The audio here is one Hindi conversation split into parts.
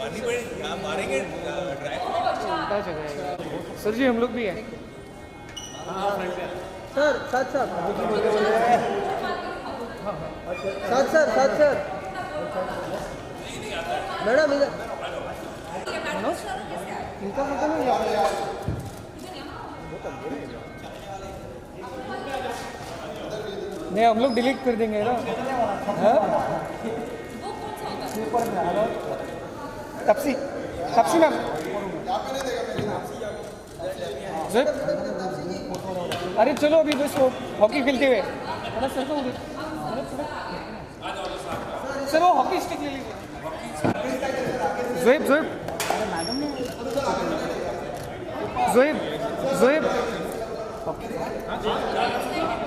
मारनी पड़ेगी, आप मारेंगे उल्टा चलेगा सर जी, हम लोग भी हैं सर साथ साथ साथ सर साथ सर मैडम इधर इनका फोटो नहीं है। नहीं, हम लोग डिलीट कर देंगे ना। तपसी तपसी मैम, अरे चलो अभी बस वो हॉकी खेलते हुए सर, वो हॉकी स्टिक ले लीजिए। जोएब जोएब जोएब जोएब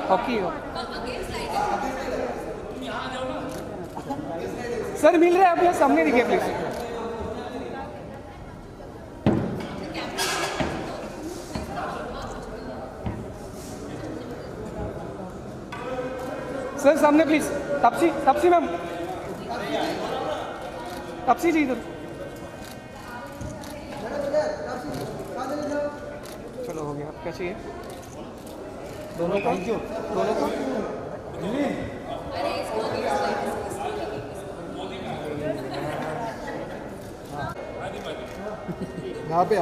हॉकी सर मिल रहा है, आप यहाँ सामने दिखे प्लीज। सर सामने प्लीज। तापसी, तापसी मैम, तापसी जी इधर। चलो हो गया, आप क्या चाहिए? दोनों का, दोनों का। यहाँ पे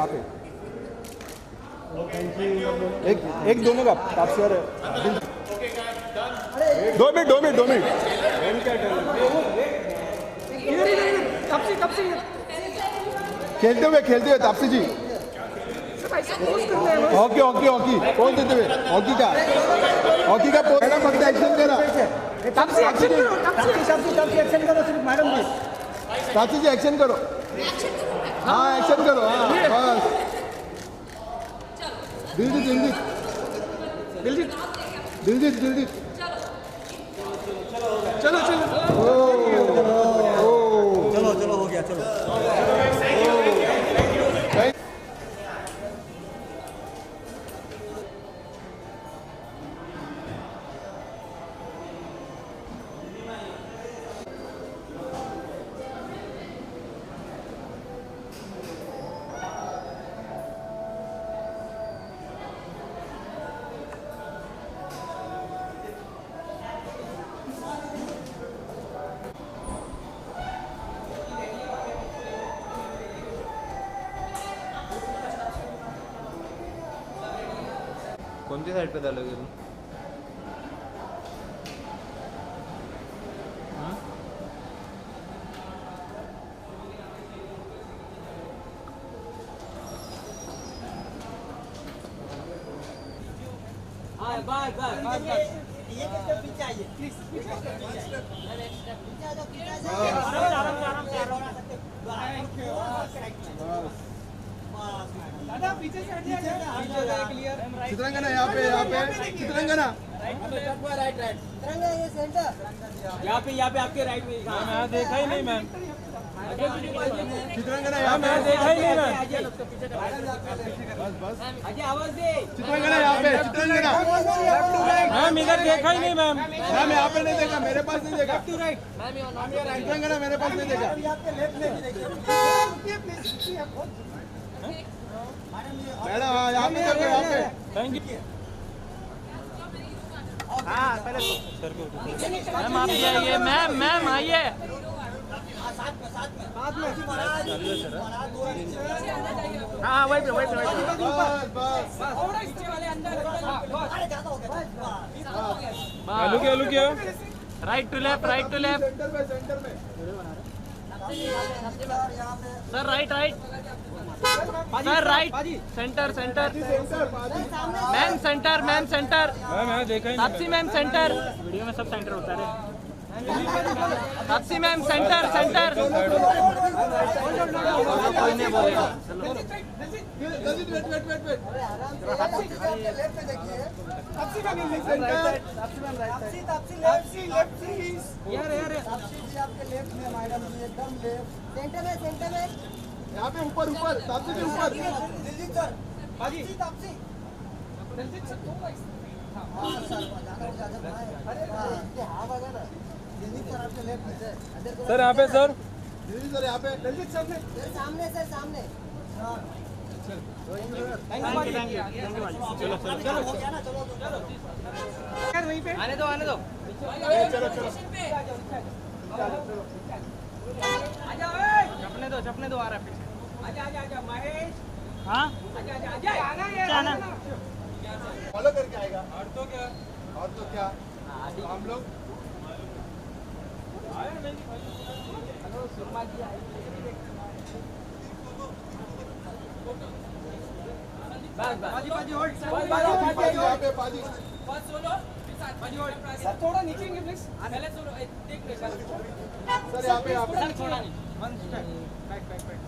एक दोनों का तापसी और 2 मिनट तापसी तापसी खेलते हुए तापसी जी। हॉकी पोज देते हुए हॉकी का पोज। मैडम फक्त एक्शन करा। तापसी एक्शन करो, तापसी एक्शन करो सिर्फ मैडम जी। तापसी जी एक्शन करो। हाँ एक्शन करो, हाँ बस। दिलजीत चलो चलो चलो हो गया चलो। कोणती साईड पे झालं गेलं? ये किसके पीछे आइए प्लीज। दादा पीछे से चित्रंगना यहाँ पे चित्रंगना राइट तिरंगा ये सेंटर यहाँ पे आपके राइट में। मैं देखा ही नहीं मैम। चित्रंगना यहाँ पे देखा ही नहीं मैम। बस आगे आवाज दे। चित्रंगना यहाँ पे चित्रंगना मैम इधर देखा ही नहीं मैम। मैम यहाँ पे नहीं देखा, मेरे पास नहीं देखा। चित्रंगना मेरे पास नहीं देखा। मैडम हाँ यहाँ पे देखो, यहाँ पे। Thank you. हाँ पहले मैम आप आइए, मैम आइए। साथ में हाँ वही पे बस look right to left centre में sir right sir right centre ma'am centre ma'am देखा ही तापसी मैम सेंटर। वीडियो में सब सेंटर होता है। तापसी मैम सेंटर कोई नहीं बोलेगा। सेंटर में यहाँ पे ऊपर तापसी के ऊपर। दिल्ली सर तापसी सर यहाँ पे सर दिल्ली सर यहाँ पे दलजीत सर ने सर सामने सर सामने थैंक यू भाजी चलो चलो हो गया ना चलो यार वहीं पे आने दो चलो चलो चपने दो आ रहा है पीछे आजा महेश हाँ आजा आना फॉलो करके आएगा और तो क्या हम लोग बाजी होल्ड यहाँ पे पाजी सर थोड़ा नीचे आएंगे प्लीज सर यहाँ पे one step back back back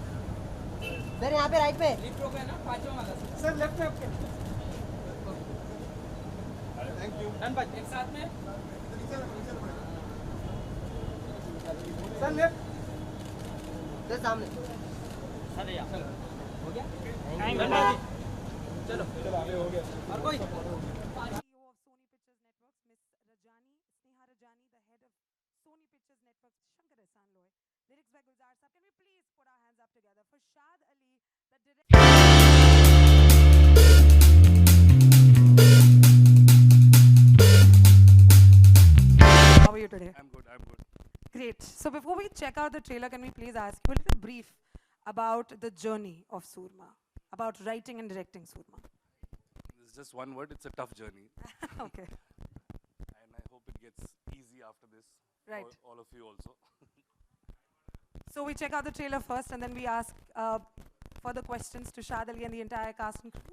sir यहाँ पे राइट पे सर लेफ्ट में आपके थैंक यू डन बाजी एक साथ में सर लेफ्ट सर सामने अरे यार हो गया चलो आगे हो गया और कोई CEO of Sony Pictures Networks, Miss Rajani, Sneha Rajani, the head of Sony Pictures Networks, Shankar Ehsan Loy. Lyrics by Gulzar Saab. Can we please put our hands up together for Shad Ali, the director? How are you today? I'm good. Great. So before we check out the trailer, can we please ask you a little brief about the journey of Surma, about writing and directing Surma? It's just one word. It's a tough journey, Okay, and I hope it gets easy after this. Right. For all of you also. so we check out the trailer first and then we ask further questions to Shad Ali and the entire cast and crew.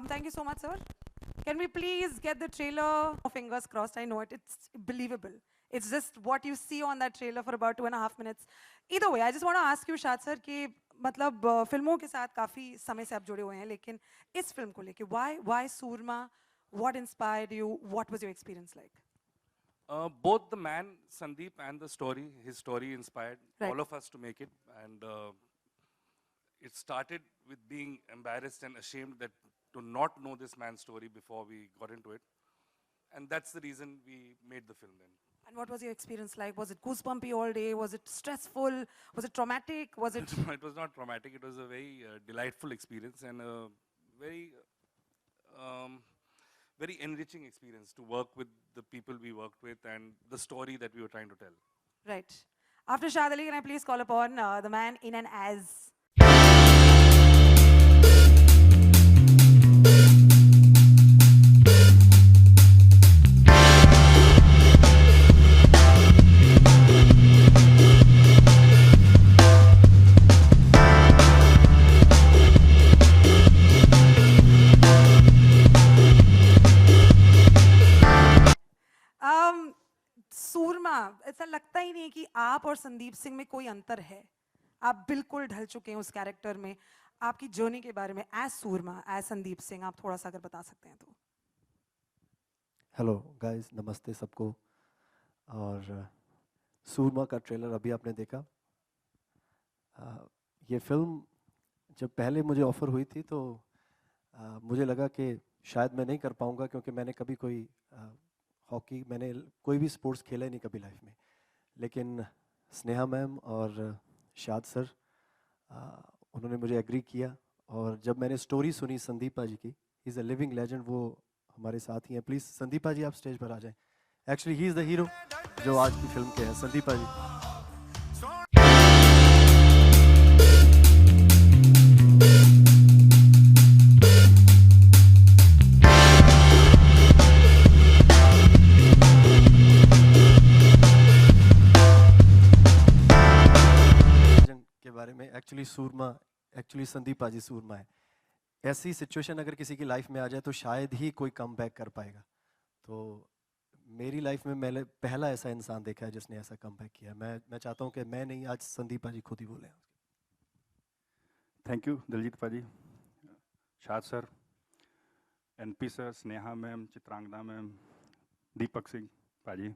Thank you so much, sir. Can we please get the trailer? Fingers crossed, I know it. It's believable. It's just what you see on that trailer for about 2.5 minutes. Either way, I just want to ask you, Shad sir, कि मतलब फिल्मों के साथ काफ़ी समय से आप जुड़े हुए हैं, लेकिन इस फिल्म को लेके why Surma? What inspired you? What was your experience like? Both the man Sandeep and the story, his story inspired Right. all of us to make it, and it started with being embarrassed and ashamed that to not know this man's story before we got into it, and that's the reason we made the film then. And what was your experience like? Was it goosebumpy all day? Was it stressful? Was it traumatic? Was it? It was not traumatic. It was a very delightful experience and a very, very enriching experience to work with the people we worked with and the story that we were trying to tell. Right. After Shad Ali, can I please call upon the man in and as? सूरमा, ऐसा लगता ही नहीं कि आप और संदीप सिंह में कोई अंतर है. आप बिल्कुल ढल चुके हैं उस कैरेक्टर में. आपकी जर्नी के बारे में एज सूरमा, एज संदीप सिंह, आप थोड़ा सा अगर बता सकते हैं तो. हेलो गाइस, नमस्ते सबको. और सूरमा का ट्रेलर अभी आपने देखा. ये फिल्म जब पहले मुझे ऑफ़र हुई थी तो मुझे लगा कि शायद मैं नहीं कर पाऊँगा, क्योंकि मैंने कभी कोई हॉकी, मैंने कोई भी स्पोर्ट्स खेला ही नहीं कभी लाइफ में. लेकिन स्नेहा मैम और शाद सर, उन्होंने मुझे एग्री किया. और जब मैंने स्टोरी सुनी संदीपा जी की, he is a living legend, वो हमारे साथ ही हैं. प्लीज़ संदीपा जी आप स्टेज पर आ जाएं. Actually he is the hero जो आज की फिल्म के हैं. संदीपा जी. के बारे में एक्चुअली सूरमा, एक्चुअली संदीपा जी सूरमा है. ऐसी सिचुएशन अगर किसी की लाइफ में आ जाए तो शायद ही कोई कम बैक कर पाएगा. तो मेरी लाइफ में मैंने पहला ऐसा इंसान देखा है जिसने ऐसा कम बैक किया. मैं चाहता हूँ कि मैं नहीं, आज संदीपा जी खुद ही बोले. Thank you Diljit paaji, Shaad sir, NP sir, Sneha ma'am, Chitrangada ma'am, Deepak Singh paaji,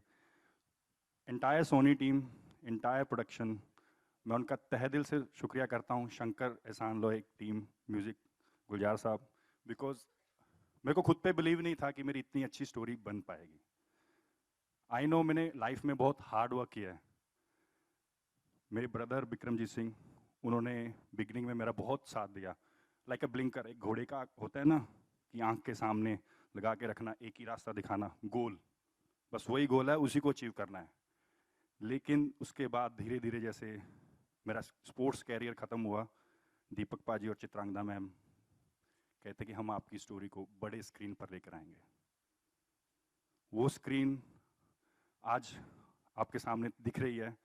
entire Sony team, entire production, मैं उनका तहे दिल से शुक्रिया करता हूँ. शंकर एहसान लोय टीम, म्यूज़िक गुलजार साहब, बिकॉज मेरे को खुद पे बिलीव नहीं था कि मेरी इतनी अच्छी स्टोरी बन पाएगी. आई नो मैंने लाइफ में बहुत हार्ड वर्क किया है, मेरे ब्रदर विक्रमजीत सिंह, उन्होंने बिगनिंग में मेरा बहुत साथ दिया। लाइक अ ब्लिंकर, एक घोड़े का होता है ना कि आंख के सामने लगा के रखना, एक ही रास्ता दिखाना, गोल, बस वही गोल है, उसी को अचीव करना है। लेकिन उसके बाद धीरे धीरे जैसे मेरा स्पोर्ट्स कैरियर ख़त्म हुआ, दीपक पाजी और चित्रांगदा मैम कहते कि हम आपकी स्टोरी को बड़े स्क्रीन पर लेकर आएंगे। वो स्क्रीन आज आपके सामने दिख रही है।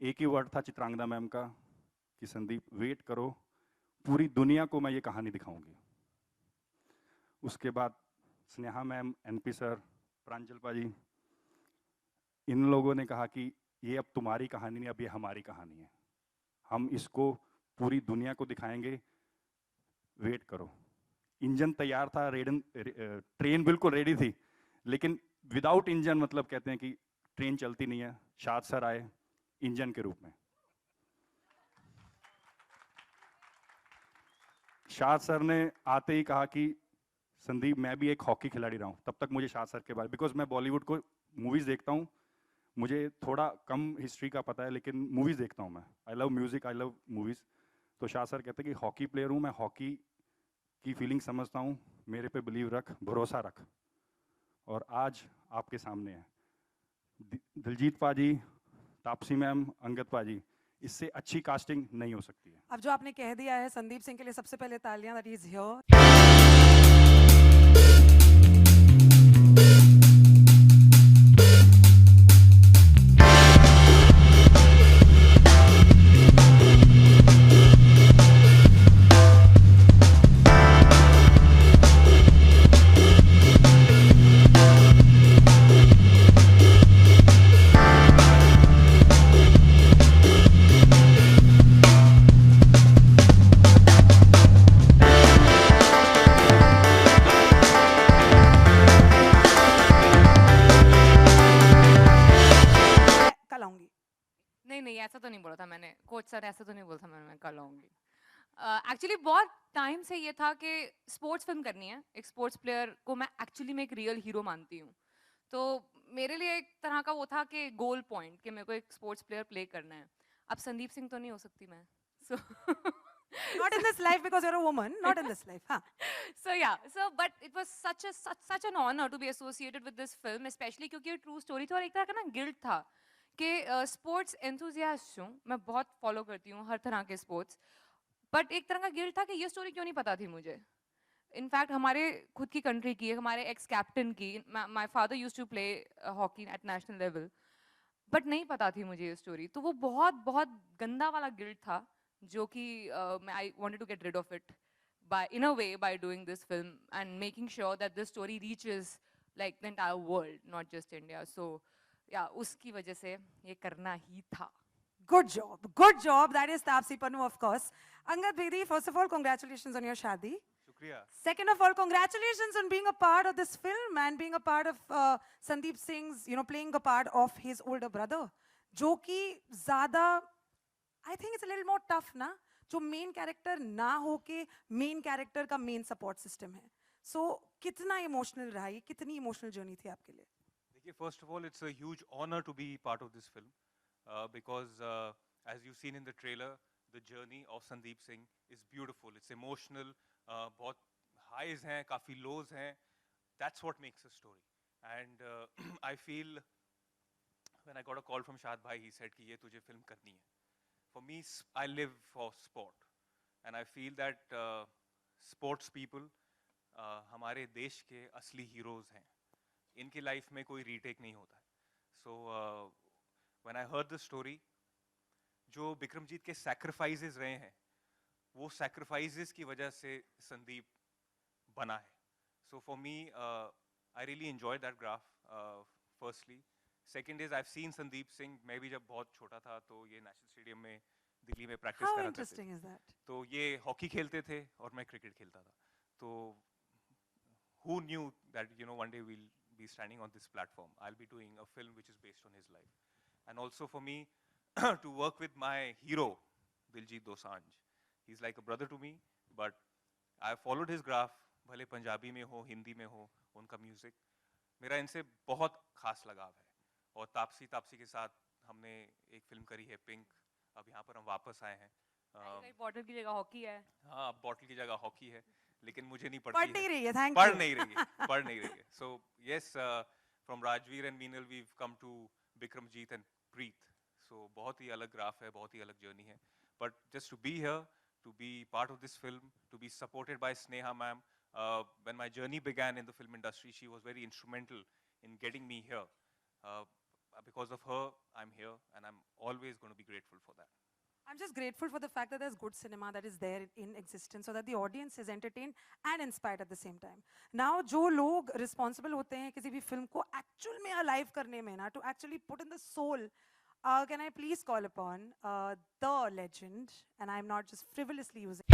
एक ही वर्ड था चित्रांगदा मैम का कि संदीप वेट करो, पूरी दुनिया को मैं ये कहानी दिखाऊंगी। उसके बाद स्नेहा मैम, एनपी सर, प्रांजल पाजी, इन लोगों ने कहा कि ये अब तुम्हारी कहानी नहीं, अब ये हमारी कहानी है, हम इसको पूरी दुनिया को दिखाएंगे, वेट करो। इंजन तैयार था, ट्रेन बिल्कुल रेडी थी, लेकिन विदाउट इंजन मतलब कहते हैं कि ट्रेन चलती नहीं है। शाद सर आए इंजन के रूप में। शाद सर ने आते ही कहा कि संदीप मैं भी एक हॉकी खिलाड़ी रहा हूँ। तब तक मुझे शाद सर के बारे, बिकॉज मैं बॉलीवुड को मूवीज़ देखता हूँ, मुझे थोड़ा कम हिस्ट्री का पता है, लेकिन मूवीज़ देखता हूँ मैं। I love music, I love movies. तो शाद सर कहते हैं कि हॉकी प्लेयर हूँ मैं, हॉकी की फीलिंग समझता हूँ, मेरे पे बिलीव रख, भरोसा रख। और आज आपके सामने है दिलजीत पाजी, तापसी मैम, अंगद पाजी, इससे अच्छी कास्टिंग नहीं हो सकती है। अब जो आपने कह दिया है संदीप सिंह के लिए सबसे पहले तालियां, दैट इज हियर। नहीं ऐसा तो नहीं बोला था मैंने, कोच सर ऐसा तो नहीं बोला था मैंने, मैं कल आऊंगी। एक्चुअली बहुत टाइम से ये था कि स्पोर्ट्स फिल्म करनी है, एक स्पोर्ट्स प्लेयर को मैं एक्चुअली में एक रियल हीरो मानती हूँ। तो मेरे लिए एक तरह का वो था कि गोल पॉइंट कि मेरे को एक स्पोर्ट्स प्लेयर प्ले करना है। अब संदीप सिंह तो नहीं हो सकती मैं, सो not in this life because you're a woman, not in this life, huh? But it was such an honor to be associated with this film, especially क्योंकि ये ट्रू स्टोरी थी और एक तरह का ना गिल्ट था कि स्पोर्ट्स एंथुसियास्ट हूँ मैं, बहुत फॉलो करती हूँ हर तरह के स्पोर्ट्स, बट एक तरह का गिल्ट था कि ये स्टोरी क्यों नहीं पता थी मुझे। इनफैक्ट हमारे खुद की कंट्री की, हमारे एक्स कैप्टन की, my father used to play hockey at national level, but नहीं पता थी मुझे ये स्टोरी। तो वो बहुत गंदा वाला गिल्ट था जो कि I wanted to get rid of it by in a way by doing this film and making sure that this story reaches like the entire world, not just India. So yeah, uski wajah se ye karna hi tha. Good job. That is Taapsee Pannu, of course. Angad Bedi, first of all, congratulations on your shadi. Shukriya. Second of all, congratulations on being a part of this film and being a part of Sandeep Singh's, playing a part of his older brother. जो कि ज़्यादा, I think it's a little more tough, ना? जो मेन कैरेक्टर ना हो के मेन कैरेक्टर का मेन सपोर्ट सिस्टम है। सो कितना इमोशनल रहा ये, कितनी इमोशनल जर्नी थी आपके लिए? देखिए, first of all it's a huge honour to be part of this film because as you seen in the trailer the journey of Sandeep Singh is beautiful, it's emotional, बहुत हाईज हैं, काफ़ी लोज हैं, that's what makes a story. And I feel when I got a call from Shaad भाई, ही सेड कि ये तुझे फिल्म करनी है। For me, I live for sport, and I feel that sports people हमारे देश के असली heroes हैं। इनकी लाइफ में कोई रीटेक नहीं होता है। So when I heard the story, जो विक्रमजीत के sacrifices रहे हैं, वो sacrifices की वजह से संदीप बना है। So for me, I really enjoyed that graph. Firstly. Second is I've seen Sandeep Singh, मैं भी जब बहुत छोटा था तो ये नेशनल स्टेडियम में दिल्ली में प्रैक्टिस कराते थे। How interesting is that? तो ये हॉकी खेलते थे और मैं क्रिकेट खेलता था। तो who knew that one day we'll be standing on this platform? I'll be doing a film which is based on his life. And also for me to work with my hero Diljit Dosanjh, he's like a brother to me, but I followed his graph, भले पंजाबी में हो, हिंदी में हो, उनका म्यूजिक मेरा इनसे बहुत खास लगाव है। और तापसी के साथ हमने एक फिल्म करी है पिंक, अब यहाँ पर हम वापस आए हैं. बॉटल की जगह हॉकी है. हाँ, बॉटल की जगह हॉकी है, लेकिन मुझे नहीं पढ़ पड़ती नहीं है. रही है, थैंक पढ़ यू. नहीं रही है, पढ़ नहीं रही है. So yes, from Rajveer and Meenal we've come to Bikramjeet and Preet. So बहुत ही अलग ग्राफ है, बहुत ही अलग जर्नी है. But just to be here, to be part of this film, to be supported by Sneha ma'am. When my journey began in the film industry, she was very instrumental in getting me here. Because of her, I'm here, and I'm always going to be grateful for that. I'm just grateful for the fact that there's good cinema that is there in existence, so that the audience is entertained and inspired at the same time. Now, जो लोग responsible होते हैं किसी भी film को actual में alive करने में ना, to actually put in the soul, can I please call upon the legend, and I'm not just frivolously using.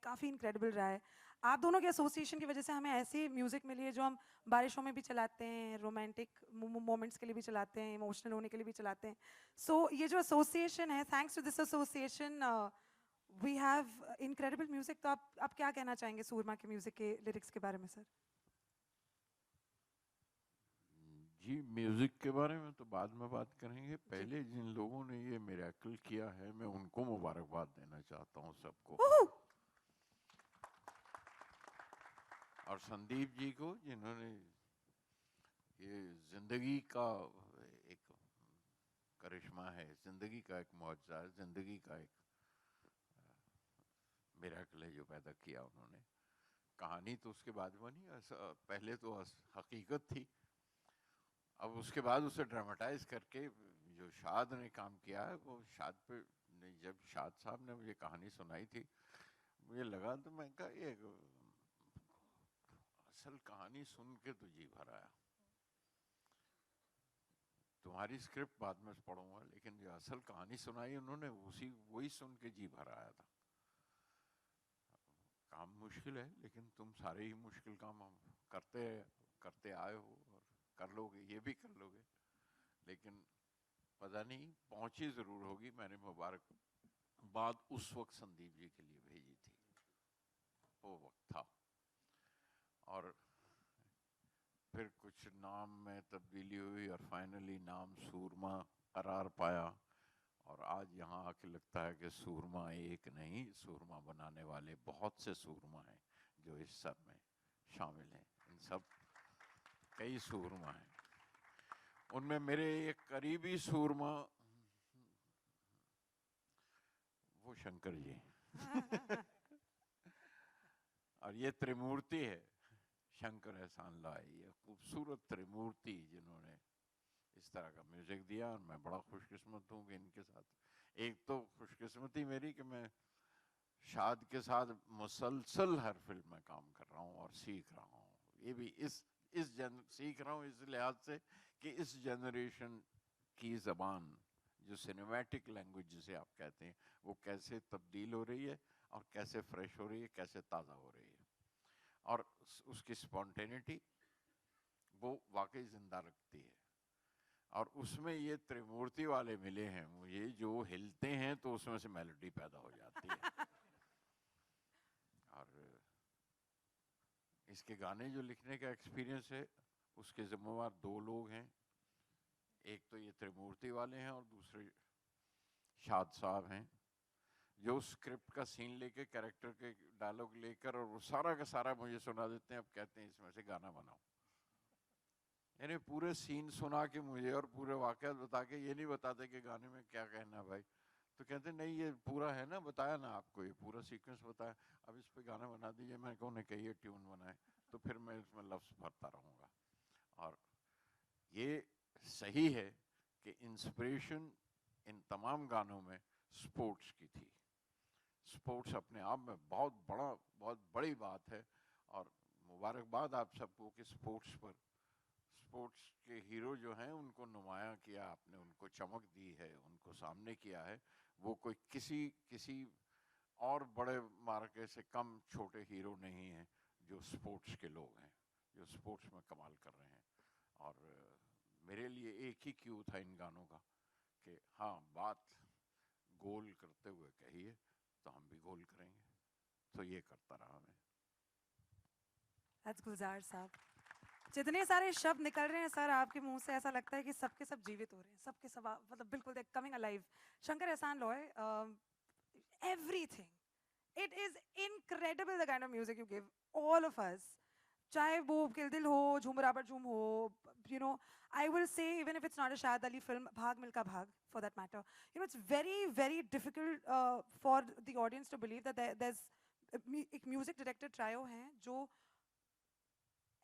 काफ़ी इनक्रेडिबल रहा है. आप दोनों के एसोसिएशन की वजह से हमें ऐसी म्यूजिक मिली है जो हम बारिशों में भी चलाते हैं, रोमांटिक मोमेंट्स के लिए भी चलाते हैं, इमोशनल होने के लिए भी चलाते हैं. सो ये जो एसोसिएशन है, thanks to this association we have incredible music. तो आप क्या कहना चाहेंगे सूरमा के म्यूजिक के लिरिक्स के बारे में सर? जी, म्यूजिक के बारे में तो बाद में बात करेंगे. पहले जिन लोगों ने ये मिरेकल किया है, मैं उनको मुबारकबाद देना चाहता हूँ सबको. और संदीप जी को, जिन्होंने ये जिंदगी का एक करिश्मा है, जिंदगी का एक मौजज़ा है, जिंदगी का एक मिरेकल है जो पैदा किया उन्होंने. कहानी तो उसके बाद बनी, पहले तो हकीकत थी. अब उसके बाद उसे ड्रामेटाइज करके जो शाद ने काम किया है, वो शाद पे, जब शाद साहब ने मुझे कहानी सुनाई थी, मुझे लगा, तो मैं कहा ये असल कहानी सुन के तो जी भर आया. तुम्हारी स्क्रिप्ट बाद में पढ़ूंगा, लेकिन जो असल कहानी सुनाई उन्होंने, वही सुन के जी भर आया था. काम मुश्किल है, लेकिन तुम सारे ही मुश्किल काम करते आए हो, और कर लोगे, ये भी कर लोगे. लेकिन पता नहीं पहुंची जरूर होगी. मैंने मुबारकबाद उस वक्त संदीप जी के लिए भेजी थी, वो वक्त था. और फिर कुछ नाम में तब्दीली हुई, और फाइनली नाम सूरमा करार पाया. और आज यहाँ आके लगता है कि सूरमा एक नहीं, सूरमा बनाने वाले बहुत से सूरमा हैं जो इस सब में शामिल हैं. इन सब कई सूरमा हैं. उनमें मेरे एक करीबी सूरमा वो शंकर जी और ये त्रिमूर्ति है, शंकर एहसान लाई, ये खूबसूरत त्रिमूर्ति जिन्होंने इस तरह का म्यूजिक दिया. और मैं बड़ा खुशकिस्मत हूँ कि इनके साथ, एक तो खुशकिस्मती मेरी कि मैं शाद के साथ मुसलसल हर फिल्म में काम कर रहा हूँ और सीख रहा हूँ. ये भी सीख रहा हूँ इस लिहाज से कि इस जनरेशन की ज़बान, जो सिनेमैटिक लैंग्वेज जिसे आप कहते हैं, वो कैसे तब्दील हो रही है और कैसे फ्रेश हो रही है, कैसे ताज़ा हो रही है. और उसकी स्पॉन्टेनिटी वो वाकई जिंदा रखती है. और उसमें ये त्रिमूर्ति वाले मिले हैं मुझे, जो हिलते हैं तो उसमें से मेलोडी पैदा हो जाती है. और इसके गाने जो लिखने का एक्सपीरियंस है, उसके जिम्मेवार दो लोग हैं. एक तो ये त्रिमूर्ति वाले हैं, और दूसरे शाद साहब हैं, जो स्क्रिप्ट का सीन लेके, कैरेक्टर के डायलॉग लेकर, और वो सारा का सारा मुझे सुना देते हैं. अब कहते हैं इसमें से गाना बनाओ. यानी पूरे सीन सुना के मुझे और पूरे वाक़यात बता के ये नहीं बताते कि गाने में क्या कहना है भाई। तो कहते नहीं ये पूरा है ना, बताया ना आपको, ये पूरा सीक्वेंस बताया, अब इस पे गाना बना दीजिए। मैंने कहा उन्हें कहिए ट्यून बनाए, तो फिर मैं इसमें लफ्ज़ भरता रहूँगा। और ये सही है कि इंस्पिरेशन इन तमाम गानों में स्पोर्ट्स की थी। स्पोर्ट्स अपने आप में बहुत बड़ी बात है, और मुबारकबाद आप सबको कि स्पोर्ट्स के हीरो जो हैं उनको नुमाया किया आपने, उनको चमक दी है, उनको सामने किया है। वो कोई किसी और बड़े मार्के से कम छोटे हीरो नहीं हैं जो स्पोर्ट्स के लोग हैं, जो स्पोर्ट्स में कमाल कर रहे हैं। और मेरे लिए एक ही क्यू था इन गानों का कि हाँ, बात गोल करते हुए कहिए तो हम भी गोल करेंगे। तो ये करता रहा मैं। That's गुलजार साहब। जितने सारे शब्द निकल रहे हैं सर आपके मुंह से, ऐसा लगता है कि सबके सब जीवित हो रहे हैं, सबके सब मतलब बिल्कुल दे कमिंग अलाइव। शंकर एहसान Loy, everything, it is incredible the kind of music you give all of us. चाहे वो किल दिल हो, झूम बराबर झूम हो, you know, I will say even if it's not a Shahid Ali film, भाग मिल्खा भाग for that matter, you know, it's very difficult for the audience to believe that there's एक म्यूजिक डायरेक्टर ट्रायो हैं जो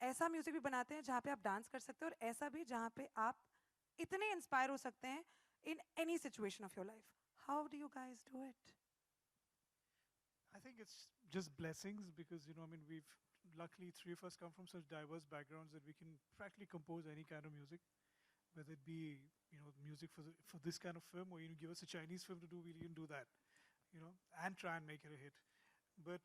ऐसा म्यूजिक भी बनाते हैं जहाँ पे आप डांस कर सकते हो, और ऐसा भी जहाँ पे आप इतने इंस्पायर हो सकते हैं in any situation of your life. How do you guys do it? I think it's just blessings because, you know, I mean, we've luckily three of us come from such diverse backgrounds that we can practically compose any kind of music, whether it be, you know, music for this kind of film, or you give us a Chinese film to do, we'll even do that, you know, and try and make it a hit. But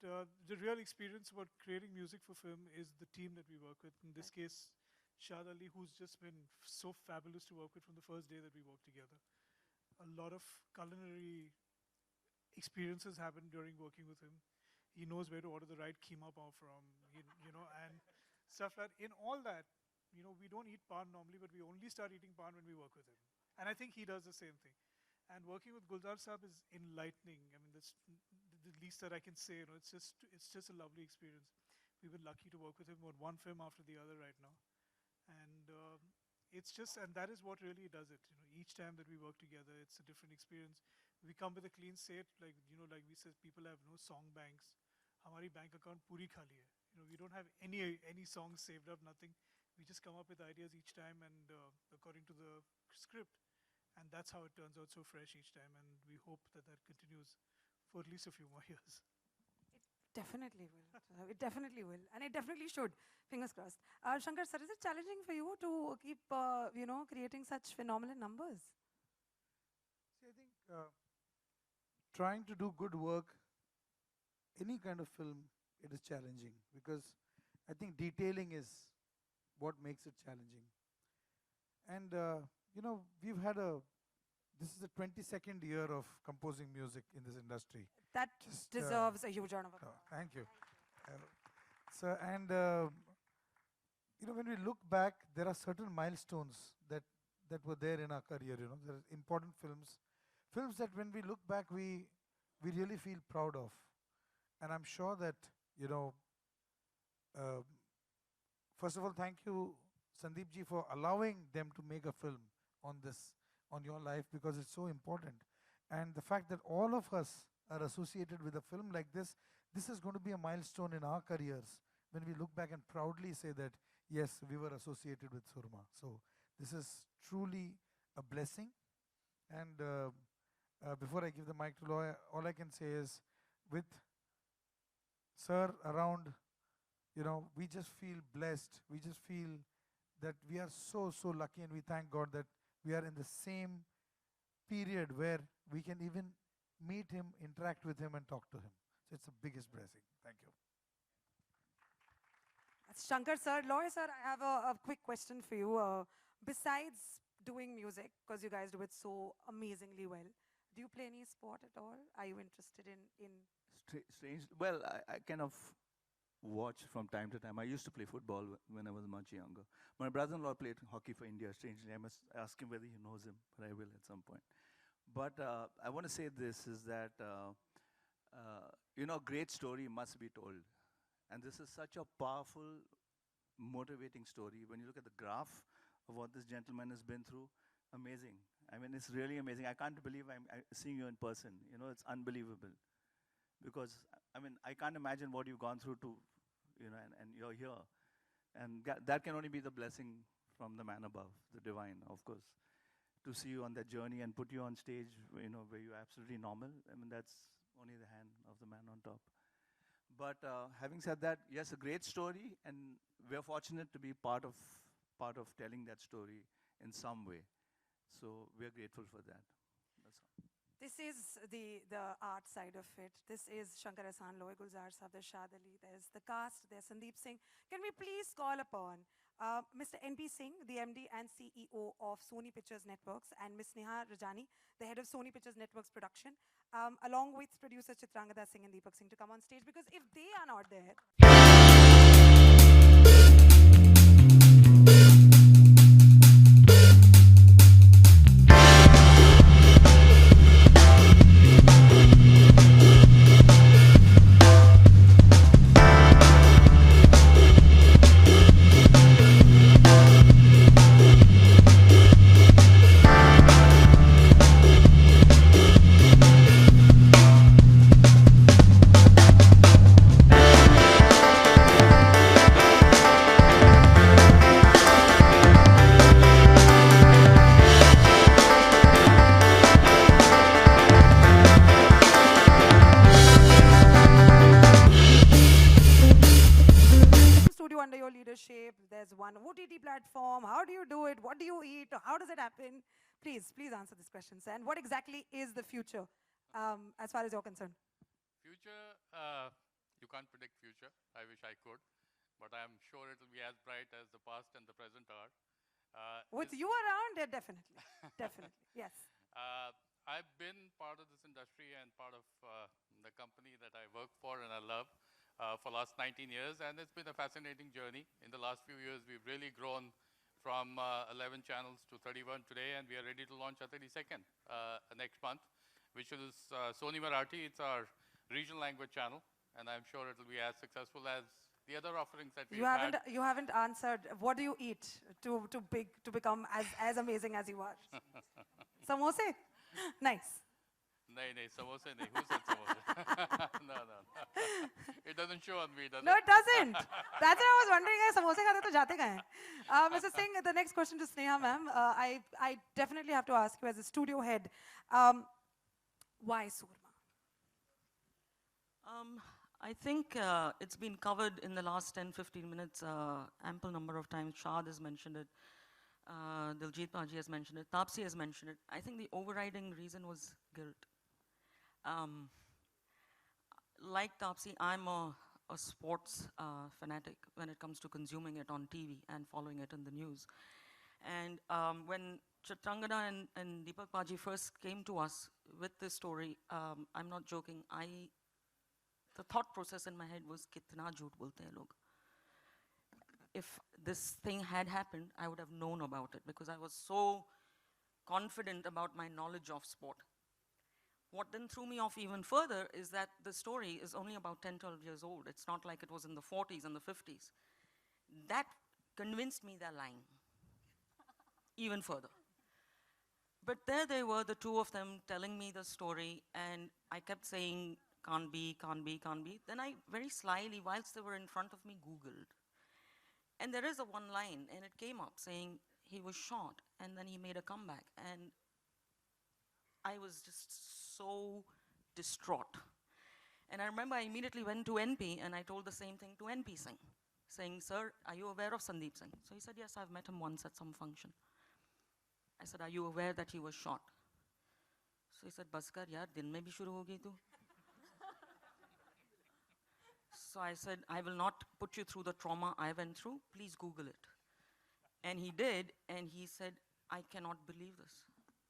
the real experience about creating music for film is the team that we work with. In this case, Shahid Ali, who's just been so fabulous to work with from the first day that we worked together. A lot of culinary experiences happened during working with him. He knows where to order the right keema pav from, you know, and stuff like that. In all that, you know, we don't eat pan normally, but we only start eating pan when we work with him. And I think he does the same thing. And working with Gulzar Saab is enlightening. I mean, that's the least that I can say. You know, it's just a lovely experience. We've been lucky to work with him on one film after the other right now. And and that is what really does it. You know, each time that we work together, it's a different experience. We come with a clean slate, like, you know, like we said, people have no song banks. Hamari bank account puri khali hai. You know, we don't have any songs saved up, nothing. We just come up with ideas each time and according to the script. And that's how it turns out so fresh each time. And we hope that continues for at least a few more years. Definitely will. It definitely will. And it definitely should. Fingers crossed. Shankar sir, is it challenging for you to keep, you know, creating such phenomenal numbers? See, I think trying to do good work, any kind of film, it is challenging because I think detailing is what makes it challenging. And, you know, we've had this is the 22nd year of composing music in this industry. That deserves a huge round of applause. Thank you. You know, when we look back, there are certain milestones that were there in our career, you know. There are important films that when we look back, we really feel proud of. And I'm sure that, you know, first of all, thank you, Sandeep ji, for allowing them to make a film on your life, because it's so important. And the fact that all of us are associated with a film like this is going to be a milestone in our careers when we look back and proudly say that, yes, we were associated with Surma. So this is truly a blessing. And before I give the mic to Loy, all I can say is, with Sir around, you know, we just feel blessed. We just feel that we are so lucky, and we thank God that we are in the same period where we can even meet him, interact with him, and talk to him. So it's the biggest blessing. Thank you. That's Shankar sir. Loy sir, I have a quick question for you. Besides doing music, because you guys do it so amazingly well, do you play any sport at all? Are you interested in? Strange. Well, I kind of watch from time to time. I used to play football when I was much younger. My brother-in-law played hockey for India. Strangely, I must ask him whether he knows him, but I will at some point. But I want to say this is that, you know, great story must be told. And this is such a powerful motivating story. When you look at the graph of what this gentleman has been through, amazing. I mean, it's really amazing. I can't believe I'm seeing you in person. You know, it's unbelievable. Because, I mean, I can't imagine what you've gone through to, you know, and you're here. And that can only be the blessing from the man above, the divine, of course. To see you on that journey and put you on stage, you know, where you're absolutely normal. I mean, that's only the hand of the man on top. But having said that, yes, a great story, and we're fortunate to be part of telling that story in some way. So we're grateful for that. That's all. This is the art side of it. This is Shankar Ehsaan Loy, Gulzar Sahab, there's Shad Ali, there's the cast, there's Sandeep Singh. Can we please call upon Mr. N.P. Singh, the MD and CEO of Sony Pictures Networks, and Ms. Neha Rajani, the head of Sony Pictures Networks production, along with producers Chitrangada Singh and Deepak Singh, to come on stage, because if they are not there, under your leadership, there's one OTT platform. How do you do it? What do you eat? How does it happen? Please answer these questions. And what exactly is the future, as far as you're concerned? Future, you can't predict future. I wish I could, but I'm sure it will be as bright as the past and the present are. With you around, definitely, definitely, yes. I've been part of this industry and part of the company that I work for and I love for last 19 years, and it's been a fascinating journey. In the last few years, we've really grown from 11 channels to 31 today, and we are ready to launch our 32nd next month, which is Sony Marathi. It's our regional language channel, and I'm sure it will be as successful as the other offerings that we've had. You haven't answered. What do you eat to become as amazing as you are? Samose? Nice. No, samosa nahi. Who said samosa? No. It doesn't show on me, does it? No, it doesn't. That's why I was wondering, samosa khate to jate kahan hai? Mr. Singh, the next question to Sneha ma'am. I definitely have to ask you as a studio head, why Surma? I think it's been covered in the last 10-15 minutes, ample number of times. Shad has mentioned it. Diljit Paji has mentioned it. Taapsee has mentioned it. I think the overriding reason was guilt. Like Taapsee, I'm a sports fanatic when it comes to consuming it on TV and following it in the news. And when Chitrangada and Deepak Paji first came to us with this story, I'm not joking, the thought process in my head was, kitna jhoot bolte hain log. If this thing had happened, I would have known about it because I was so confident about my knowledge of sport. What then threw me off even further is that the story is only about 10, 12 years old. It's not like it was in the 40s and the 50s. That convinced me they're lying even further. But there they were, the two of them telling me the story, and I kept saying, can't be, can't be, can't be. Then I very slyly, whilst they were in front of me, Googled. And there is a one line, and it came up saying he was shot, and then he made a comeback. And I was just so distraught. And I remember I immediately went to NP, and I told the same thing to NP Singh, saying, sir, are you aware of Sandeep Singh? So he said, yes, I've met him once at some function. I said, are you aware that he was shot? So he said, Baskar, yaar, din mein bhi shuru ho gayi tu. So I said, I will not put you through the trauma I went through. Please Google it. And he did, and he said, I cannot believe this.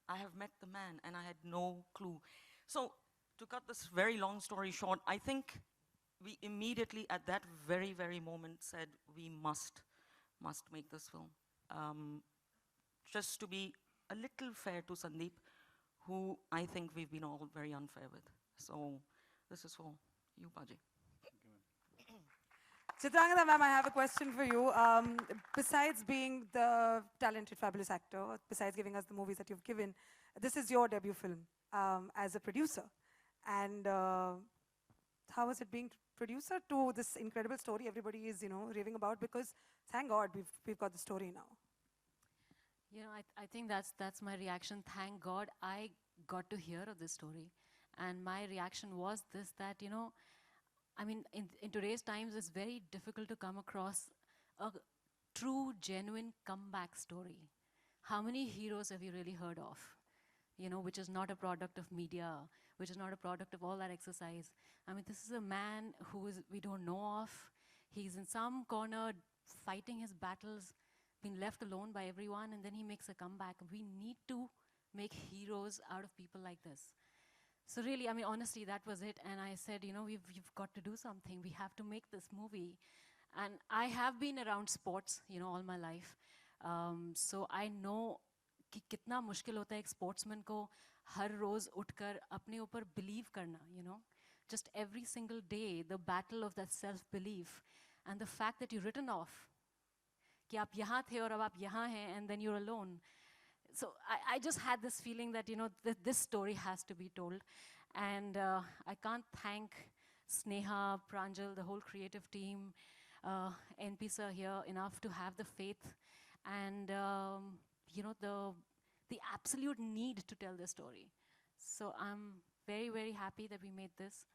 I have met the man, and I had no clue. So to cut this very long story short, I think we immediately at that very, very moment said, we must make this film. Just to be a little fair to Sandeep, who I think we've been all very unfair with. So this is for you, Paji. Chitrangada ma'am, I have a question for you. Besides being the talented, fabulous actor, besides giving us the movies that you've given, this is your debut film as a producer. And how was it being producer to this incredible story everybody is, raving about? Because thank God we've got the story now. I think that's my reaction. Thank God I got to hear of this story. And my reaction was this, that, I mean, in today's times, it's very difficult to come across a true, genuine comeback story. How many heroes have you really heard of? Which is not a product of media, which is not a product of all that exercise. I mean, this is a man we don't know of. He's in some corner fighting his battles, being left alone by everyone, and then he makes a comeback. We need to make heroes out of people like this. So really, I mean, honestly, that was it. And I said, we've got to do something. We have to make this movie. And I have been around sports, all my life. So I know कि कितना मुश्किल होता है एक sportsman को हर रोज उठकर अपने ऊपर believe करना, just every single day, the battle of that self-belief, and the fact that you're written off, कि आप यहाँ थे और अब आप यहाँ हैं, and then you're alone. So I just had this feeling that, that this story has to be told. And I can't thank Sneha, Pranjal, the whole creative team, NP sir here enough to have the faith and, the absolute need to tell the story. So I'm very, very happy that we made this.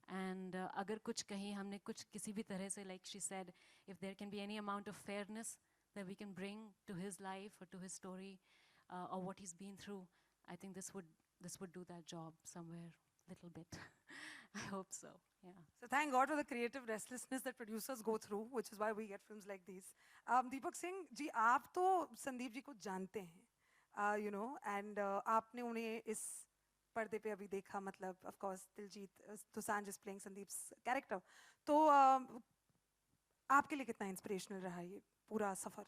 And agar kuch kahin humne kuch kisi bhi tarah se, like she said, if there can be any amount of fairness that we can bring to his life or to his story, or what he's been through, I think this would do that job somewhere, little bit. I hope so, yeah. So thank God for the creative restlessness that producers go through, which is why we get films like these. Deepak Singh ji, आप तो संदीप जी को जानते हैं, and आपने उन्हें इस पर्दे पे अभी देखा, मतलब of course Diljit Dosanjh is playing Sandeep's character. तो आपके लिए कितना inspirational रहा ये पूरा सफर?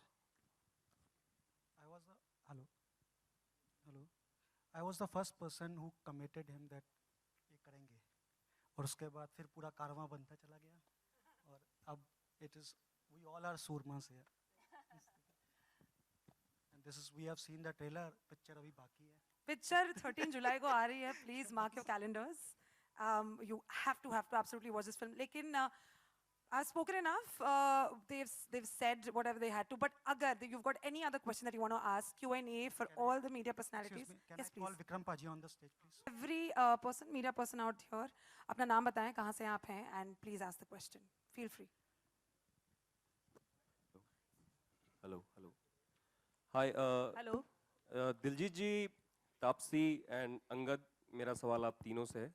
I was the first person who committed him that ये करेंगे, और उसके बाद फिर पूरा कारवां बनता चला गया, और अब we all are सूरमास here. And we have seen the trailer, picture अभी बाकी है. Picture 13 July को आ रही है, please mark your calendars. You have to absolutely watch this film. लेकिन I've spoken enough. They've said whatever they had to. But agar you've got any other question that you want to ask, Q&A for all the media personalities. Can Yes, I call please. Vikram Paji on the stage, please? Every media person out here, अपना नाम बताएं, कहाँ से आप हैं, and please ask the question. Feel free. Hello. Hi. Hello. Diljit ji, Taapsee and Angad, मेरा सवाल आप तीनों से है,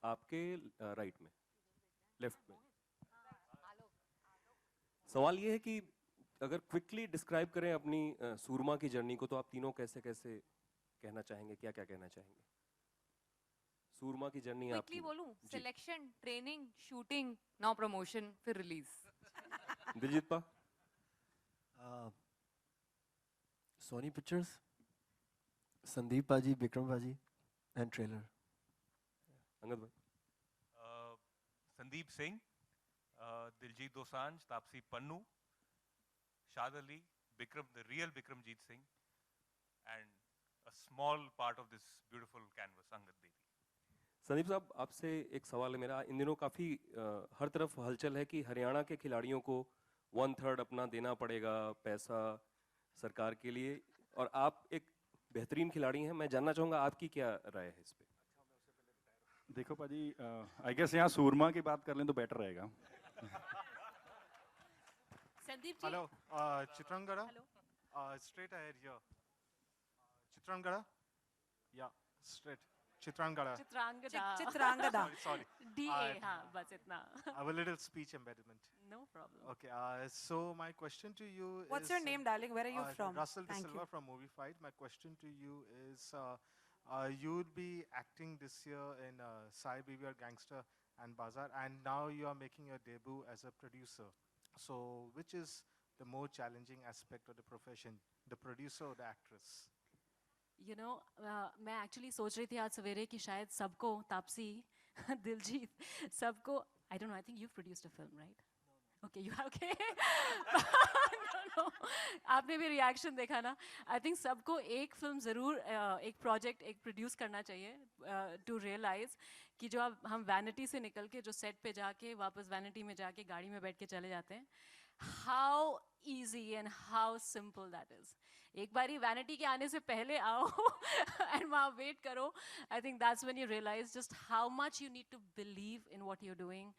आपके राइट में, लेफ्ट में. सवाल ये है कि अगर क्विकली डिस्क्राइब करें अपनी सूरमा की जर्नी को, तो आप तीनों कैसे कहना चाहेंगे, क्या कहना चाहेंगे? सूरमा की जर्नी आपकी. क्विकली बोलूं, selection, training, shooting, now promotion, फिर रिलीज. दिलजीत पा? Sony Pictures, Sandeep Paji, Vikram Paji, and trailer. Angad भाई? Sandeep Singh, Diljit Dosanjh, Taapsee Pannu, Shad Ali, Bikram, the real Bikramjit Singh, and a small part of this beautiful canvas, Angad Bedi. Sandeep साहब, आपसे एक सवाल है मेरा. इन दिनों काफ़ी हर तरफ हलचल है कि हरियाणा के खिलाड़ियों को 1/3 अपना देना पड़ेगा पैसा सरकार के लिए, और आप एक बेहतरीन खिलाड़ी हैं. मैं जानना चाहूँगा आपकी क्या राय है इस पे? देखो पाजी, आई गेस यहाँ सूरमा की बात कर लें तो बेटर रहेगा. Sandeep ji. Hello, Chitrangada. Straight ahead here. Chitrangada. Yeah, straight. Chitrangada. Chitrangada. Sorry. DA, हाँ, बस इतना. I have a little speech impediment. No problem. Okay, so my question to you is... What's your name, darling? Where are you from? Russell De Thank Silva you. from Movie Fight. My question to you is, you would be acting this year in Sai Baby Gangster and Bazaar, and now you are making your debut as a producer. So which is the more challenging aspect of the profession, the producer or the actress? मैं एक्चुअली सोच रही थी आज सवेरे कि शायद सबको, तापसी, दिलजीत, सबको, I don't know, I think you've produced a film, right? Okay you okay no आपने भी रिएक्शन देखा ना. आई थिंक सबको एक फिल्म ज़रूर एक प्रोजेक्ट एक प्रोड्यूस करना चाहिए टू रियलाइज कि जो अब हम वैनिटी से निकल के जो सेट पे जाके वापस वैनिटी में जाके गाड़ी में बैठ के चले जाते हैं, how easy and how simple that is. एक बारी वैनिटी के आने से पहले आओ एंड वहाँ वेट करो. I think that's when you realise just how much you need to believe in what you are doing,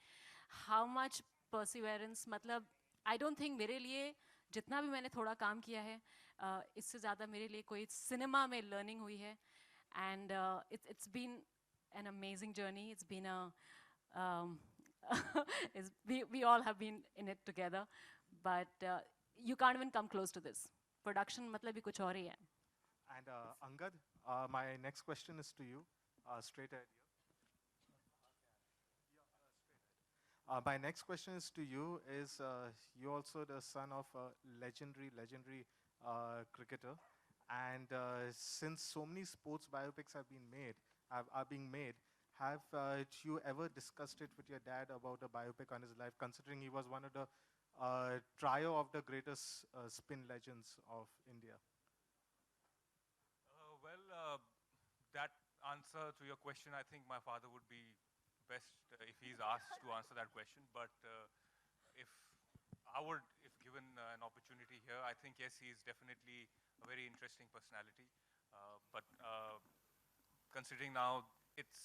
how much perseverance. मतलब आई डोंट थिंक मेरे लिए जितना भी मैंने थोड़ा काम किया है इससे ज़्यादा मेरे लिए कोई सिनेमा में लर्निंग हुई है. And it's been an amazing journey. It's been we all have been in it together, but you can't even come close to this. Production मतलब भी कुछ और ही है. And Angad, my next question is to you, straight ahead here. My next question is to you. You also the son of a legendary cricketer, and since so many sports biopics have been made. Are being made. Have you ever discussed it with your dad about a biopic on his life, considering he was one of the trio of the greatest spin legends of India? That answer to your question, I think my father would be best if he's asked to answer that question. But if given an opportunity here, I think yes, he is definitely a very interesting personality. But considering now it's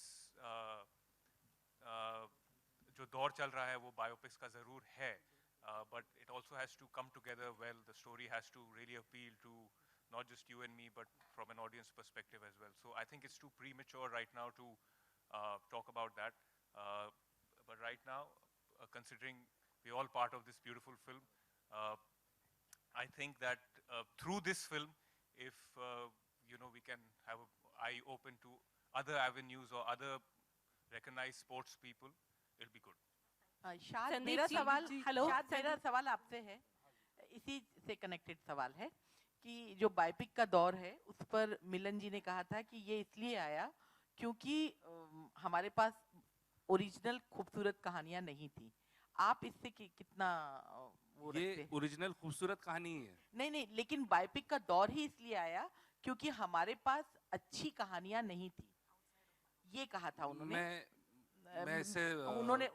जो दौर चल रहा है वो बायोपिक्स का ज़रूर है, but it also has to come together well. The story has to really appeal to not just you and me, but from an audience perspective as well. So I think it's too premature right now to talk about that. But right now, considering we're all part of this beautiful film, I think that through this film, if we can have an eye open to other avenues or other recognized sports people, it'll be good. शाद मेरा सवाल शाद मेरा सवाल आपसे है, इसी से कनेक्टेड सवाल है कि जो बायोपिक का दौर है उस पर मिलन जी ने कहा था कि ये इसलिए आया क्योंकि हमारे पास ओरिजिनल खूबसूरत कहानियां नहीं थी. आप इससे कितना वो रखते हैं? ये ओरिजिनल खूबसूरत कहानी है. नहीं, लेकिन बायोपिक का दौर ही इसलिए आया क्योंकि हमारे पास अच्छी कहानियां नहीं थी, ये कहा था उन्होंने. मैं इसे उन्होंने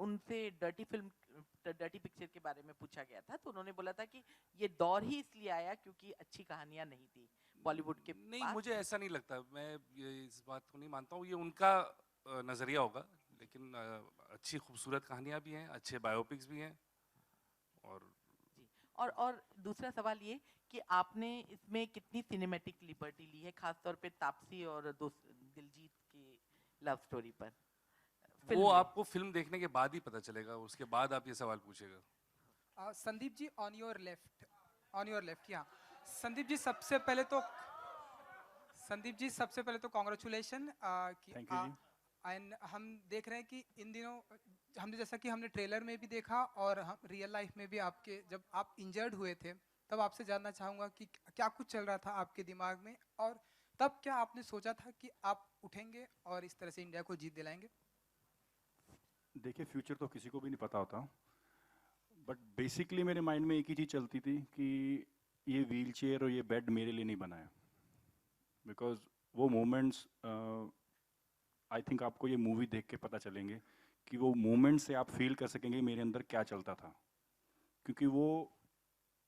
उनसे डर्टी पिक्चर के बारे में पूछा गया था, तो उन्होंने बोला था कि ये दौर ही इसलिए आया क्योंकि अच्छी कहानियां नहीं थी बॉलीवुड के नहीं पास. मुझे ऐसा नहीं लगता, मैं इस बात को नहीं मानता हूँ. ये उनका नजरिया होगा, लेकिन अच्छी खूबसूरत कहानियां भी हैं, अच्छे बायोपिक्स भी हैं. और दूसरा सवाल ये कि आपने इसमें कितनी सिनेमैटिक लिबर्टी ली है, खासतौर पे तापसी और दिलजीत की लव स्टोरी पर? वो आपको फिल्म देखने के बाद ही पता चलेगा, उसके बाद आप ये सवाल पूछेगा. Sandeep ji on your left या संदीप जी सबसे पहले तो कॉन्ग्रेचुलेशन एंड हम देख रहे हैं कि इन दिनों हमने जैसा कि हमने ट्रेलर में भी देखा और हम रियल लाइफ में भी आपके जब आप इंजर्ड हुए थे तब आपसे जानना चाहूँगा कि क्या कुछ चल रहा था आपके दिमाग में, और तब क्या आपने सोचा था कि आप उठेंगे और इस तरह से इंडिया को जीत दिलाएंगे? देखिए, फ्यूचर तो किसी को भी नहीं पता होता, बट बेसिकली मेरे माइंड में एक ही चीज़ चलती थी कि ये व्हील चेयर और ये बेड मेरे लिए नहीं बना है. बिकॉज वो मोमेंट्स आई थिंक आपको ये मूवी देख के पता चलेंगे कि वो मोमेंट से आप फील कर सकेंगे मेरे अंदर क्या चलता था, क्योंकि वो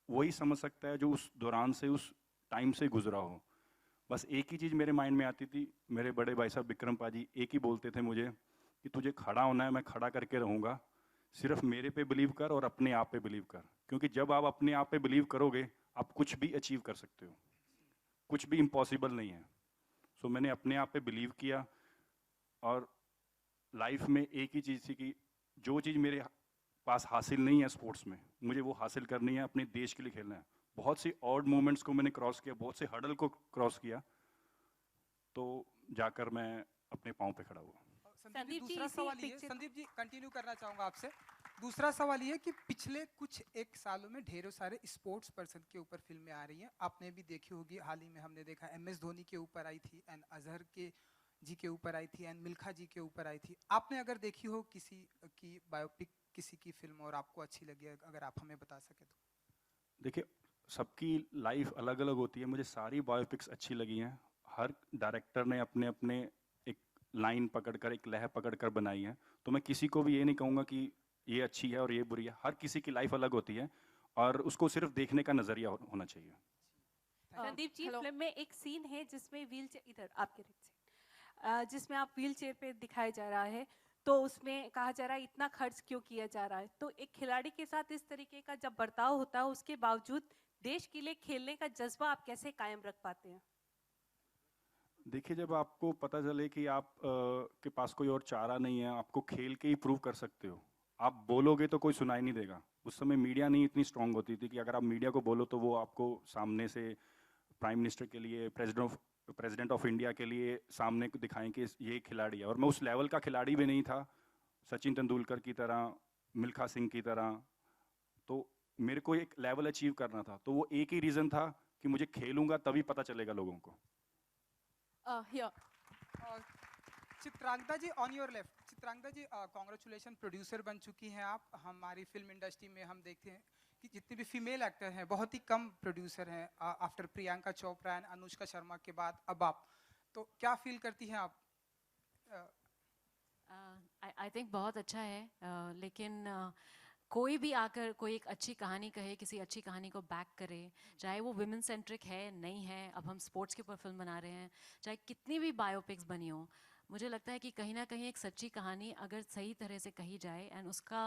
वही समझ सकता है जो उस दौरान से उस टाइम से गुजरा हो. बस एक ही चीज़ मेरे माइंड में आती थी, मेरे बड़े भाई साहब विक्रम पाजी एक ही बोलते थे मुझे कि तुझे खड़ा होना है, मैं खड़ा करके रहूँगा, सिर्फ मेरे पे बिलीव कर और अपने आप पे बिलीव कर. क्योंकि जब आप अपने आप पे बिलीव करोगे आप कुछ भी अचीव कर सकते हो, कुछ भी इम्पॉसिबल नहीं है. सो मैंने अपने आप पे बिलीव किया और लाइफ में एक ही चीज़ थी कि जो चीज़ मेरे पास हासिल नहीं है स्पोर्ट्स में, मुझे वो हासिल करनी है, अपने देश के लिए खेलना है. बहुत सी ऑड मोमेंट्स को मैंने क्रॉस किया, बहुत से हडल को क्रॉस किया, तो जाकर मैं अपने पाँव पे खड़ा हुआ. संदीप जी, दूसरा सवाल ये, संदीप जी कंटिन्यू करना चाहूँगा आपसे. दूसरा सवाल ये कि पिछले कुछ एक सालों में ढेरों सारे स्पोर्ट्स पर्सन के ऊपर फिल्में आ रही हैं, आपने भी देखी होगी. हाल ही में हमने देखा MS धोनी के ऊपर आई थी एंड अजहर जी के ऊपर आई थी एंड मिल्खा जी के ऊपर आई थी. आपने अगर देखी हो किसी की बायोपिक किसी की फिल्म और आपको अच्छी लगी है, अगर आप हमें बता सके तो। देखिए, सबकी लाइफ अलग अलग होती है। मुझे सारी बायोपिक्स अच्छी लगी हैं। हर डायरेक्टर ने अपने अपने एक लाइन पकड़कर, एक लय पकड़कर बनाई है। तो मैं किसी को भी ये नहीं कहूँगा कि ये अच्छी है और ये बुरी है। हर किसी की लाइफ अलग होती है और उसको सिर्फ देखने का नज़रिया होना चाहिए। संदीप जी, फिल्म में एक सीन है जिसमें व्हीलचेयर, इधर आपके जिसमें आप व्हीलचेयर पे दिखाया जा रहा है, तो उसमें कहा जा रहा है इतना खर्च क्यों किया जा रहा है। तो एक खिलाड़ी के साथ इस तरीके का जब बर्ताव होता है, उसके बावजूद देश के लिए खेलने का जज्बा आप कैसे कायम रख पाते हैं? देखिए, जब आपको पता चले कि आप के पास कोई और चारा नहीं है, आपको खेल के ही प्रूव कर सकते हो। आप बोलोगे तो कोई सुनाई नहीं देगा। उस समय मीडिया नहीं इतनी स्ट्रांग होती थी कि अगर आप मीडिया को बोलो तो वो आपको सामने से प्राइम मिनिस्टर के लिए, प्रेसिडेंट ऑफ इंडिया के लिए सामने को दिखाएं कि ये खिलाड़ी है। और मैं उस लेवल का खिलाड़ी भी नहीं था, सचिन तेंदुलकर की तरह, मिल्खा सिंह की तरह। तो मेरे को एक लेवल अचीव करना था, तो वो एक ही रीज़न था कि मुझे खेलूंगा तभी पता चलेगा लोगों को। Chitrangada ji, on your left. Chitrangada ji, congratulation, producer बन चुकी हैं आप। हमारी फिल्म इंडस्ट्री में हम देखते हैं कि जितने भी फीमेल एक्टर हैं, बहुत ही कम प्रोड्यूसर हैं। आफ्टर प्रियंका चोपड़ा एंड अनुष्का शर्मा के बाद अब आप, तो क्या फील करती हैं आप? आई थिंक बहुत अच्छा है, लेकिन कोई भी आकर कोई एक अच्छी कहानी कहे, किसी अच्छी कहानी को बैक करे, चाहे वो विमेन सेंट्रिक है नहीं है, अब हम स्पोर्ट्स के ऊपर फिल्म बना रहे हैं, चाहे कितनी भी बायोपिक्स बनी हो, मुझे लगता है कि कहीं ना कहीं एक सच्ची कहानी अगर सही तरह से कही जाए एंड उसका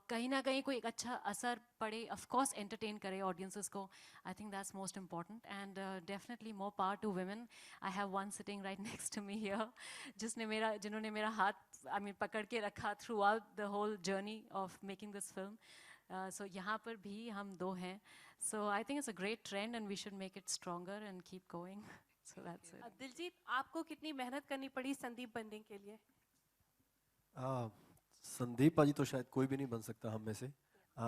कहीं ना कहीं कोई एक अच्छा असर पड़े, ऑफ कोर्स एंटरटेन करे ऑडियंसेस को, I think that's most important. And definitely more power to women. I have one sitting right next to me here जिन्होंने मेरा हाथ पकड़ के रखा throughout the whole journey of making this film. So यहाँ पर भी हम दो हैं। So I think it's a great trend and we should make it stronger and keep going. So that's it. Diljit, आपको कितनी मेहनत करनी पड़ी संदीप बनने के लिए? संदीप पाजी तो शायद कोई भी नहीं बन सकता हम में से,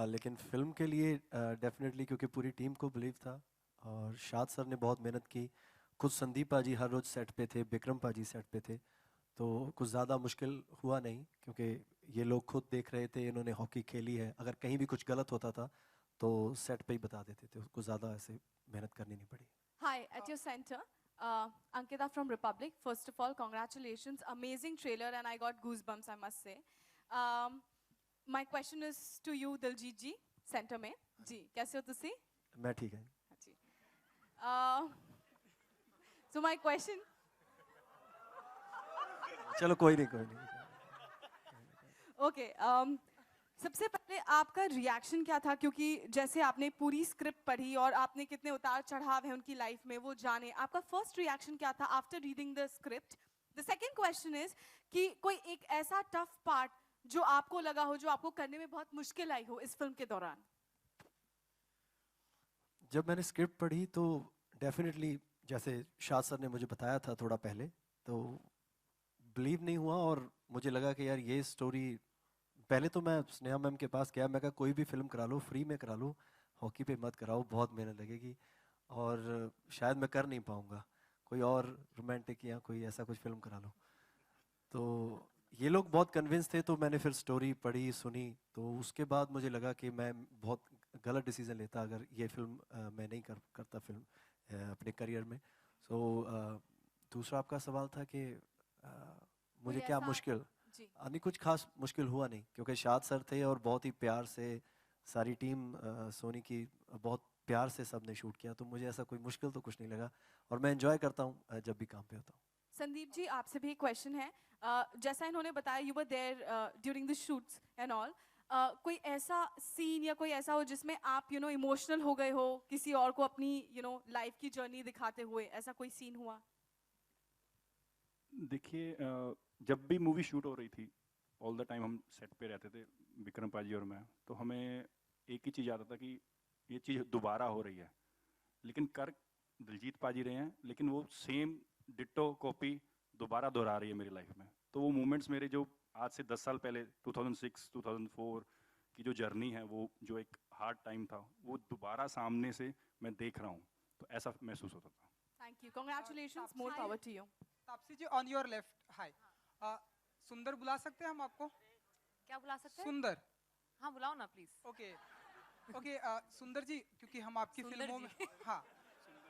लेकिन फिल्म के लिए डेफिनेटली, क्योंकि पूरी टीम को बिलीव था और शाद सर ने बहुत मेहनत की। खुद संदीप पाजी हर रोज़ सेट पे थे, विक्रम पाजी सेट पे थे, तो कुछ ज़्यादा मुश्किल हुआ नहीं, क्योंकि ये लोग खुद देख रहे थे, इन्होंने हॉकी खेली है। अगर कहीं भी कुछ गलत होता था तो सेट पे ही बता देते थे, कुछ ज़्यादा ऐसे मेहनत करनी नहीं पड़ी। Hi, at your center. Ankita from Republic. First of all, congratulations. Amazing trailer and I got goosebumps, I must say. My question is to you, Diljit ji, center में. जी, कैसे हो तुसी? मैं ठीक है। जी. So my question. चलो कोई नहीं। Okay. सबसे पहले आपका रिएक्शन क्या था, क्योंकि जैसे आपने पूरी स्क्रिप्ट पढ़ी और आपने कितने उतार चढ़ाव हैं उनकी लाइफ में वो जाने, आपका फर्स्ट रिएक्शन क्या था after reading the script? The second question is कि कोई एक ऐसा टफ पार्ट जो आपको लगा हो, जो आपको करने में बहुत मुश्किल आई हो इस फिल्म के दौरान? जब मैंने स्क्रिप्ट पढ़ी तो डेफिनेटली, जैसे शाद सर ने मुझे बताया था थोड़ा पहले, तो बिलीव नहीं हुआ और मुझे लगा कि यार ये स्टोरी, पहले तो मैं स्नेहा मैम के पास गया, मैं कहा कोई भी फिल्म करा लो, फ्री में करा लो, हॉकी पे मत कराओ, बहुत मेहनत लगेगी और शायद मैं कर नहीं पाऊँगा, कोई और रोमांटिक या कोई ऐसा कुछ फिल्म करा लो। तो ये लोग बहुत कन्विंस थे, तो मैंने फिर स्टोरी पढ़ी, सुनी, तो उसके बाद मुझे लगा कि मैं बहुत गलत डिसीज़न लेता अगर ये फिल्म मैं नहीं करता फिल्म अपने करियर में। सो दूसरा आपका सवाल था कि मुझे क्या मुश्किल, नहीं कुछ खास मुश्किल हुआ नहीं, क्योंकि शाद सर थे और बहुत ही प्यार से सारी टीम सोनी की बहुत प्यार से सब ने शूट किया, तो मुझे ऐसा कोई मुश्किल तो कुछ नहीं लगा और मैं एंजॉय करता हूँ जब भी काम पे होता हूँ। संदीप जी, आपसे भी एक क्वेश्चन है। जैसा इन्होंने बताया, you were there during the shoots and all, कोई ऐसा सीन या कोई ऐसा हो जिसमें आप इमोशनल हो गए हो किसी और को अपनी लाइफ की जर्नी दिखाते हुए, ऐसा कोई सीन हुआ? देखिए, जब भी मूवी शूट हो रही थी, ऑल द टाइम हम सेट पे रहते थे, विक्रम पाजी और मैं, तो हमें एक ही चीज़ आता था कि ये चीज़ दोबारा हो रही है, लेकिन कर दिलजीत पाजी रहे हैं, लेकिन वो सेम डिट्टो कॉपी दोबारा दोहरा रही है मेरी लाइफ में। तो वो मोमेंट्स मेरे जो आज से 10 साल पहले 2006, 2004 की जो जर्नी है, वो जो एक हार्ड टाइम था, वो दोबारा सामने से मैं देख रहा हूँ, तो ऐसा महसूस होता था। Thank you, congratulations, more power to you. Taapsee ji, on your left. Hi, सुंदर बुला सकते हैं हम आपको? क्या बुला सकते हैं? सुंदर। हाँ बुलाओ ना प्लीज। ओके ओके सुंदर जी, क्योंकि हम आपकी सुंदर फिल्मों जी। में हाँ,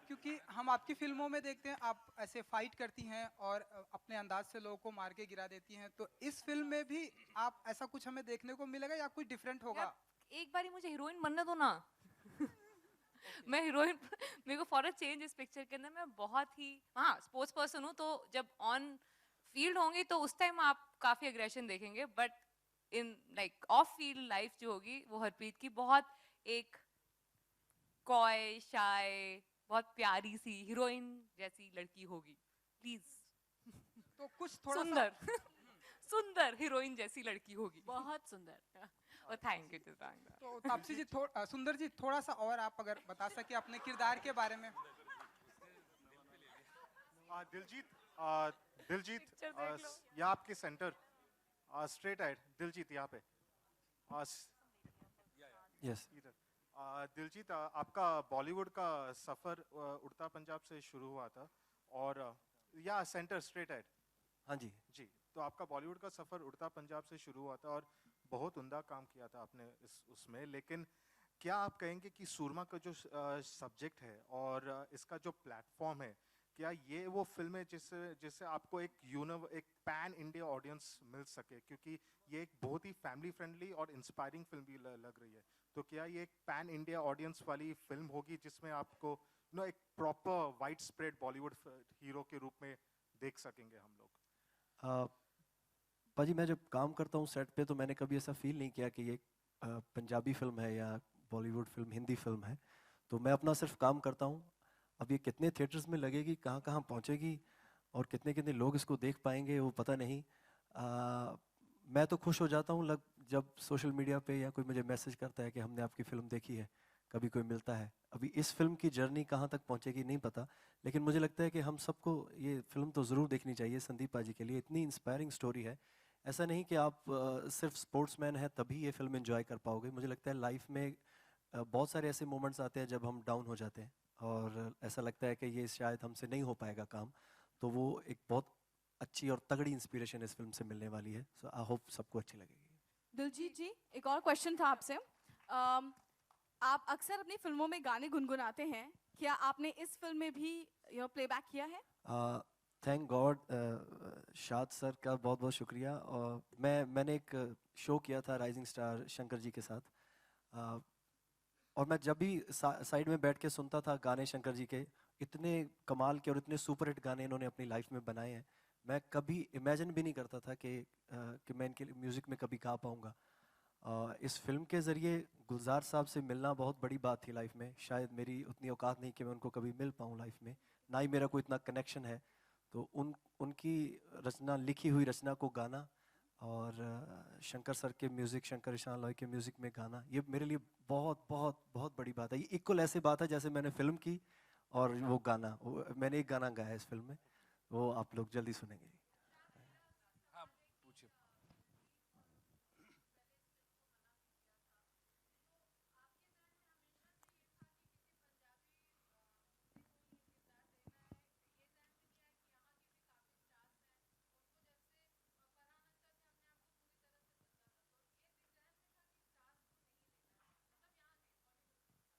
क्योंकि हम आपकी फिल्मों में देखते हैं आप ऐसे फाइट करती हैं और अपने अंदाज से लोगों को मार के गिरा देती हैं, तो इस फिल्म में भी आप ऐसा कुछ हमें देखने को मिलेगा या कुछ डिफरेंट होगा? एक बारी मुझे हीरोइन बनने दो ना। मैं हीरोइन मेरे को फॉर अ चेंज इस पिक्चर के अंदर मैं बहुत ही हाँ स्पोर्ट्स पर्सन हूँ, तो जब ऑन फील्ड होंगी तो उस टाइम आप काफी एग्रेशन देखेंगे, but in like of field life जो होगी वो हरप्रीत की बहुत एक कॉय शाय बहुत प्यारी सी हीरोइन जैसी लड़की होगी। प्लीज तो कुछ थोड़ा सुंदर सुंदर हीरोइन जैसी लड़की होगी। बहुत सुंदर। और थैंक यू चित्रांगदा। तो तापसी जी सुंदर जी थोड़ा सा और आप अगर बता सके अपने किरदार के बारे में। दिलजीत यहाँ आपके सेंटर स्ट्रेट आइड दिलजीत यहाँ पे यस दिलजीत आपका बॉलीवुड का सफर उड़ता पंजाब से शुरू हुआ था और या सेंटर स्ट्रेट आइड हाँ जी जी, तो आपका बॉलीवुड का सफर उड़ता पंजाब से शुरू हुआ था और बहुत उम्दा काम किया था आपने उसमें, लेकिन क्या आप कहेंगे कि सूरमा का जो सब्जेक्ट है और इसका जो प्लेटफॉर्म है, क्या ये वो फिल्म है जिससे आपको एक पैन इंडिया ऑडियंस मिल सके, क्योंकि ये एक बहुत ही फैमिली फ्रेंडली और इंस्पायरिंग फिल्म भी लग रही है, तो क्या ये एक पैन इंडिया ऑडियंस वाली फिल्म होगी जिसमें आपको एक proper wide spread Bollywood hero के रूप में देख सकेंगे हम लोग? पाजी मैं जब काम करता हूँ सेट पे तो मैंने कभी ऐसा फील नहीं किया कि ये पंजाबी फिल्म है या बॉलीवुड फिल्म हिंदी फिल्म है, तो मैं अपना सिर्फ काम करता हूँ। अब ये कितने थिएटर्स में लगेगी, कहाँ कहाँ पहुँचेगी और कितने कितने लोग इसको देख पाएंगे वो पता नहीं। मैं तो खुश हो जाता हूँ जब सोशल मीडिया पे या कोई मुझे मैसेज करता है कि हमने आपकी फ़िल्म देखी है, कभी कोई मिलता है। अभी इस फिल्म की जर्नी कहाँ तक पहुँचेगी नहीं पता, लेकिन मुझे लगता है कि हम सबको ये फिल्म तो ज़रूर देखनी चाहिए संदीप पाजी के लिए। इतनी इंस्पायरिंग स्टोरी है, ऐसा नहीं कि आप सिर्फ स्पोर्ट्समैन हैं तभी ये फिल्म एंजॉय कर पाओगे। मुझे लगता है लाइफ में बहुत सारे ऐसे मोमेंट्स आते हैं जब हम डाउन हो जाते हैं और ऐसा लगता है कि ये शायद हमसे नहीं हो पाएगा काम, तो वो एक बहुत अच्छी और तगड़ी इंस्पिरेशन इस फिल्म से मिलने वाली है। सो आई होप सबको अच्छी लगेगी। दिलजीत जी, एक और क्वेश्चन था आपसे। आप अक्सर अपनी फिल्मों में गाने गुनगुनाते हैं, क्या आपने इस फिल्म में भी प्लेबैक किया है? थैंक गॉड, शाद सर का बहुत बहुत शुक्रिया। और मैंने एक शो किया था राइजिंग स्टार शंकर जी के साथ, और मैं जब भी साइड में बैठ के सुनता था गाने शंकर जी के, इतने कमाल के और इतने सुपरहिट गाने इन्होंने अपनी लाइफ में बनाए हैं, मैं कभी इमेजिन भी नहीं करता था कि मैं इनके म्यूज़िक में कभी गा पाऊँगा। इस फिल्म के ज़रिए गुलजार साहब से मिलना बहुत बड़ी बात थी लाइफ में। शायद मेरी उतनी औकात नहीं कि मैं उनको कभी मिल पाऊँ लाइफ में, ना ही मेरा कोई इतना कनेक्शन है। तो उनकी रचना, लिखी हुई रचना को गाना और शंकर सर के म्यूज़िक, शंकर ईशान लॉय के म्यूज़िक में गाना, ये मेरे लिए बहुत बहुत बहुत बड़ी बात है। ये इक्वल ऐसे बात है जैसे मैंने फिल्म की और वो गाना, मैंने एक गाना गाया इस फिल्म में, वो आप लोग जल्दी सुनेंगे।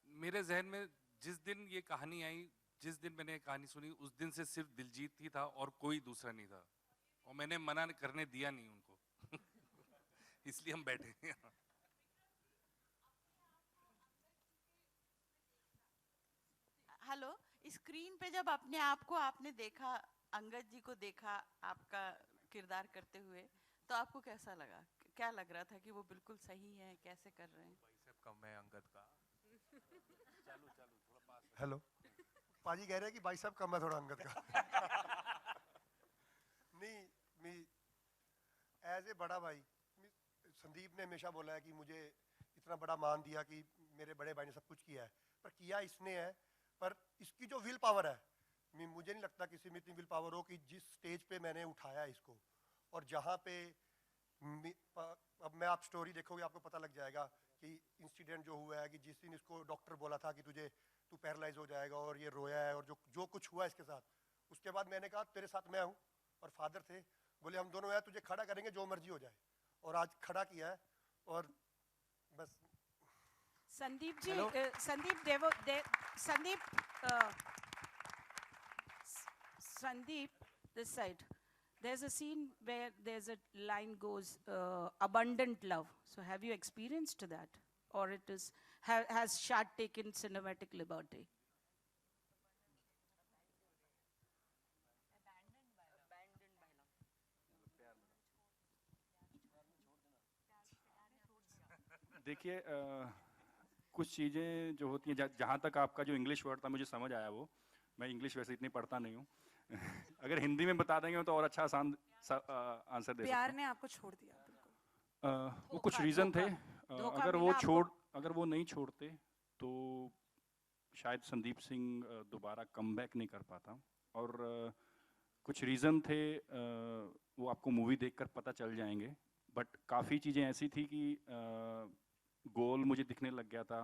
मेरे जहन में जिस दिन ये कहानी आई, जिस दिन मैंने कहानी सुनी, उस दिन से सिर्फ दिलजीत ही था और कोई दूसरा नहीं था, और मैंने मना करने दिया नहीं उनको इसलिए हम बैठे हैं। हेलो, स्क्रीन पे जब अपने आप को आपने देखा, अंगद जी को देखा आपका किरदार करते हुए, तो आपको कैसा लगा? क्या लग रहा था कि वो बिल्कुल सही है, कैसे कर रहे हैं? बाइसेप कम है अंगद का। हेलो, पाजी कह रहे हैं कि भाई साहब कम है थोड़ा अंगद का नहीं, मैं एज ए बड़ा भाई, संदीप ने हमेशा बोला है कि मुझे इतना बड़ा मान दिया कि मेरे बड़े भाई ने सब कुछ किया है, पर किया इसने है, पर इसकी जो विल पावर है, मुझे नहीं लगता किसी में इतनी विल पावर हो कि जिस स्टेज पे मैंने उठाया इसको, और जहाँ पे अब मैं आप स्टोरी देखोगे आपको पता लग जाएगा कि इंसिडेंट जो हुआ है कि जिस दिन इसको डॉक्टर बोला था कि तू पैरालाइज हो जाएगा और ये रोया है और जो कुछ हुआ इसके साथ, उसके बाद मैंने कहा तेरे साथ मैं हूँ, और फादर थे, बोले हम दोनों हैं, तुझे खड़ा करेंगे जो मर्जी हो जाए, और आज खड़ा किया है। और बस Sandeep ji, Sandeep, this side. There's a scene where there's a line goes, abundant love. So have you experienced that? Or it is, has Shad taken cinematic liberty? देखिए कुछ चीज़ें जो होती हैं जहाँ तक आपका जो इंग्लिश वर्ड था मुझे समझ आया वो मैं इंग्लिश वैसे इतनी पढ़ता नहीं हूँ अगर हिंदी में बता देंगे तो और अच्छा आसान आंसर दे प्यार ने आपको छोड़ दिया वो कुछ रीज़न थे अगर वो नहीं छोड़ते तो शायद संदीप सिंह दोबारा कमबैक नहीं कर पाता और कुछ रीज़न थे वो आपको मूवी देखकर पता चल जाएंगे बट काफ़ी चीज़ें ऐसी थी कि गोल मुझे दिखने लग गया था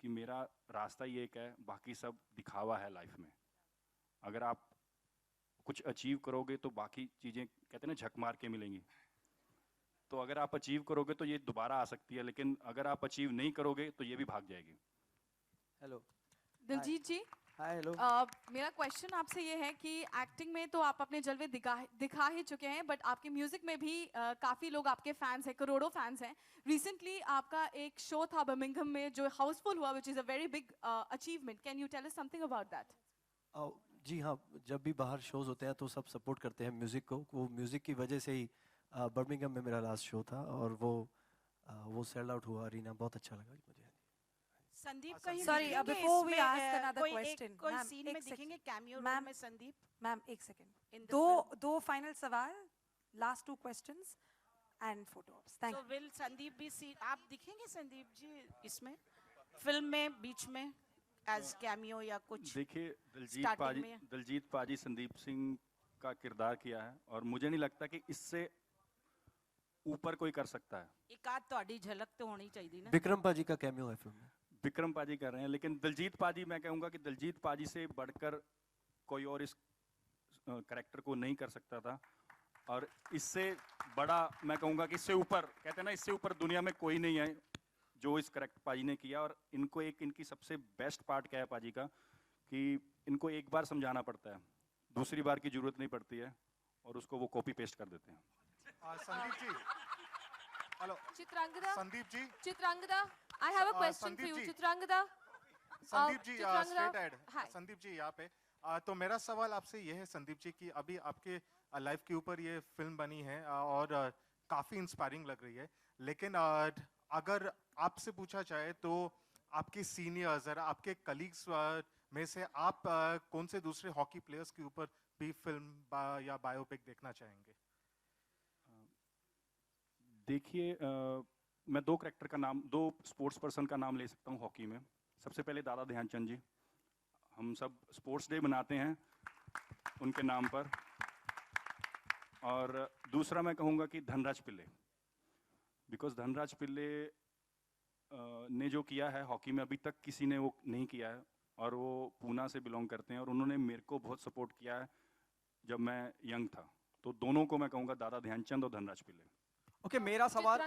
कि मेरा रास्ता ही एक है बाकी सब दिखावा है लाइफ में अगर आप कुछ अचीव करोगे तो बाकी चीज़ें कहते हैं ना झक मार के मिलेंगी तो अगर आप अचीव करोगे तो ये दोबारा आ सकती है लेकिन अगर आप अचीव नहीं करोगे तो ये भी भाग जाएगी हेलो दिलजीत जी हाय हेलो मेरा क्वेश्चन आपसे ये है कि एक्टिंग में तो आप अपने जलवे दिखा ही चुके हैं बट आपके म्यूजिक में भी काफ़ी लोग आपके फैंस हैं करोड़ों फैंस हैं रिसेंटली आपका एक शो था बर्मिंघम में जो हाउसफुल हुआ which is a very big achievement can you tell us something about that जी हाँ जब भी बाहर शोज़ होते हैं तो सब सपोर्ट करते हैं म्यूज़िक को वो म्यूज़िक की वजह से ही बर्मिंघम में मेरा लास्ट शो था और वो सेल आउट हुआ अरीना बहुत अच्छा लगा मुझे संदीप कहीं sorry before we ask another question कोई सीन में दिखेंगे कैमियो रोल में संदीप मैम एक सेकंड दो फाइनल सवाल last 2 questions and photos thank you so will Sandeep भी सी आप दिखेंगे संदीप जी इसमें फिल्म में बीच में एज कैमियो या कुछ देखिए दिलजीत पाजी संदीप सिंह का किरदार किया है और मुझे नहीं लगता कि इससे ऊपर कोई कर सकता है एक आध तोड़ी झलक तो होनी चाहिए ना विक्रम पाजी का कैमियो है फिल्म में विक्रम पाजी कर रहे हैं लेकिन दिलजीत पाजी मैं कहूँगा कि दिलजीत पाजी से बढ़कर कोई और इस कैरेक्टर को नहीं कर सकता था और इससे बड़ा मैं कहूँगा कि इससे ऊपर कहते हैं ना इससे ऊपर दुनिया में कोई नहीं है जो इस कैरेक्टर पाजी ने किया और इनको इनकी सबसे बेस्ट पार्ट क्या है पाजी का कि इनको एक बार समझाना पड़ता है दूसरी बार की जरूरत नहीं पड़ती है और उसको वो कॉपी पेस्ट कर देते हैं Sandeep ji hello Chitrangada Sandeep ji Chitrangada I have a question for you Chitrangada Sandeep ji straight ahead Sandeep ji यहाँ पे तो मेरा सवाल आपसे ये है संदीप जी कि अभी आपके लाइफ के ऊपर ये फिल्म बनी है और काफ़ी इंस्पायरिंग लग रही है लेकिन अगर आपसे पूछा जाए तो आपके सीनियर्स और आपके कलीग्स में से आप कौन से दूसरे हॉकी प्लेयर्स के ऊपर भी फिल्म या बायोपिक देखना चाहेंगे देखिए मैं दो स्पोर्ट्स पर्सन का नाम ले सकता हूँ हॉकी में सबसे पहले दादा ध्यानचंद जी हम सब स्पोर्ट्स डे मनाते हैं उनके नाम पर और दूसरा मैं कहूँगा कि धनराज पिल्ले बिकॉज धनराज पिल्ले ने जो किया है हॉकी में अभी तक किसी ने वो नहीं किया है और वो पूना से बिलोंग करते हैं और उन्होंने मेरे को बहुत सपोर्ट किया है जब मैं यंग था तो दोनों को मैं कहूँगा दादा ध्यानचंद और धनराज पिल्ले ओके मेरा सवाल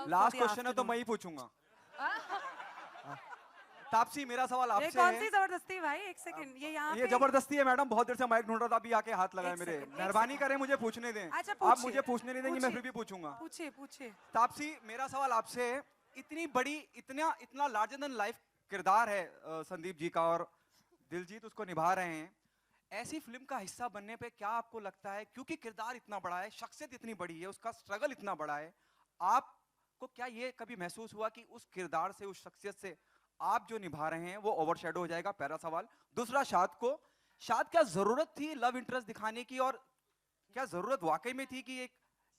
लास्ट क्वेश्चन है तो मैं ही पूछूंगा तापसी मेरा सवाल आपसे है कौन सी जबरदस्ती भाई एक सेकंड ये जबरदस्ती है मैडम बहुत देर से माइक ढूंढ रहा था अभी आके हाथ लगाए मेरे मेहरबानी करें मुझे पूछने दें आप मुझे पूछने नहीं देंगे मैं फिर भी पूछूंगा पूछिए तापसी मेरा सवाल आपसे इतनी बड़ी इतना लार्जर देन लाइफ किरदार है संदीप जी का और दिलजीत उसको निभा रहे हैं ऐसी फिल्म का हिस्सा बनने पे क्या आपको लगता है क्योंकि किरदार इतना बड़ा है शख्सियत इतनी बड़ी है उसका स्ट्रगल इतना बड़ा है आपको क्या ये कभी महसूस हुआ कि उस किरदार से उस शख्सियत से आप जो निभा रहे हैं वो ओवरशैडो हो जाएगा पहला सवाल दूसरा शाद क्या जरूरत थी लव इंटरेस्ट दिखाने की और क्या जरूरत वाकई में थी कि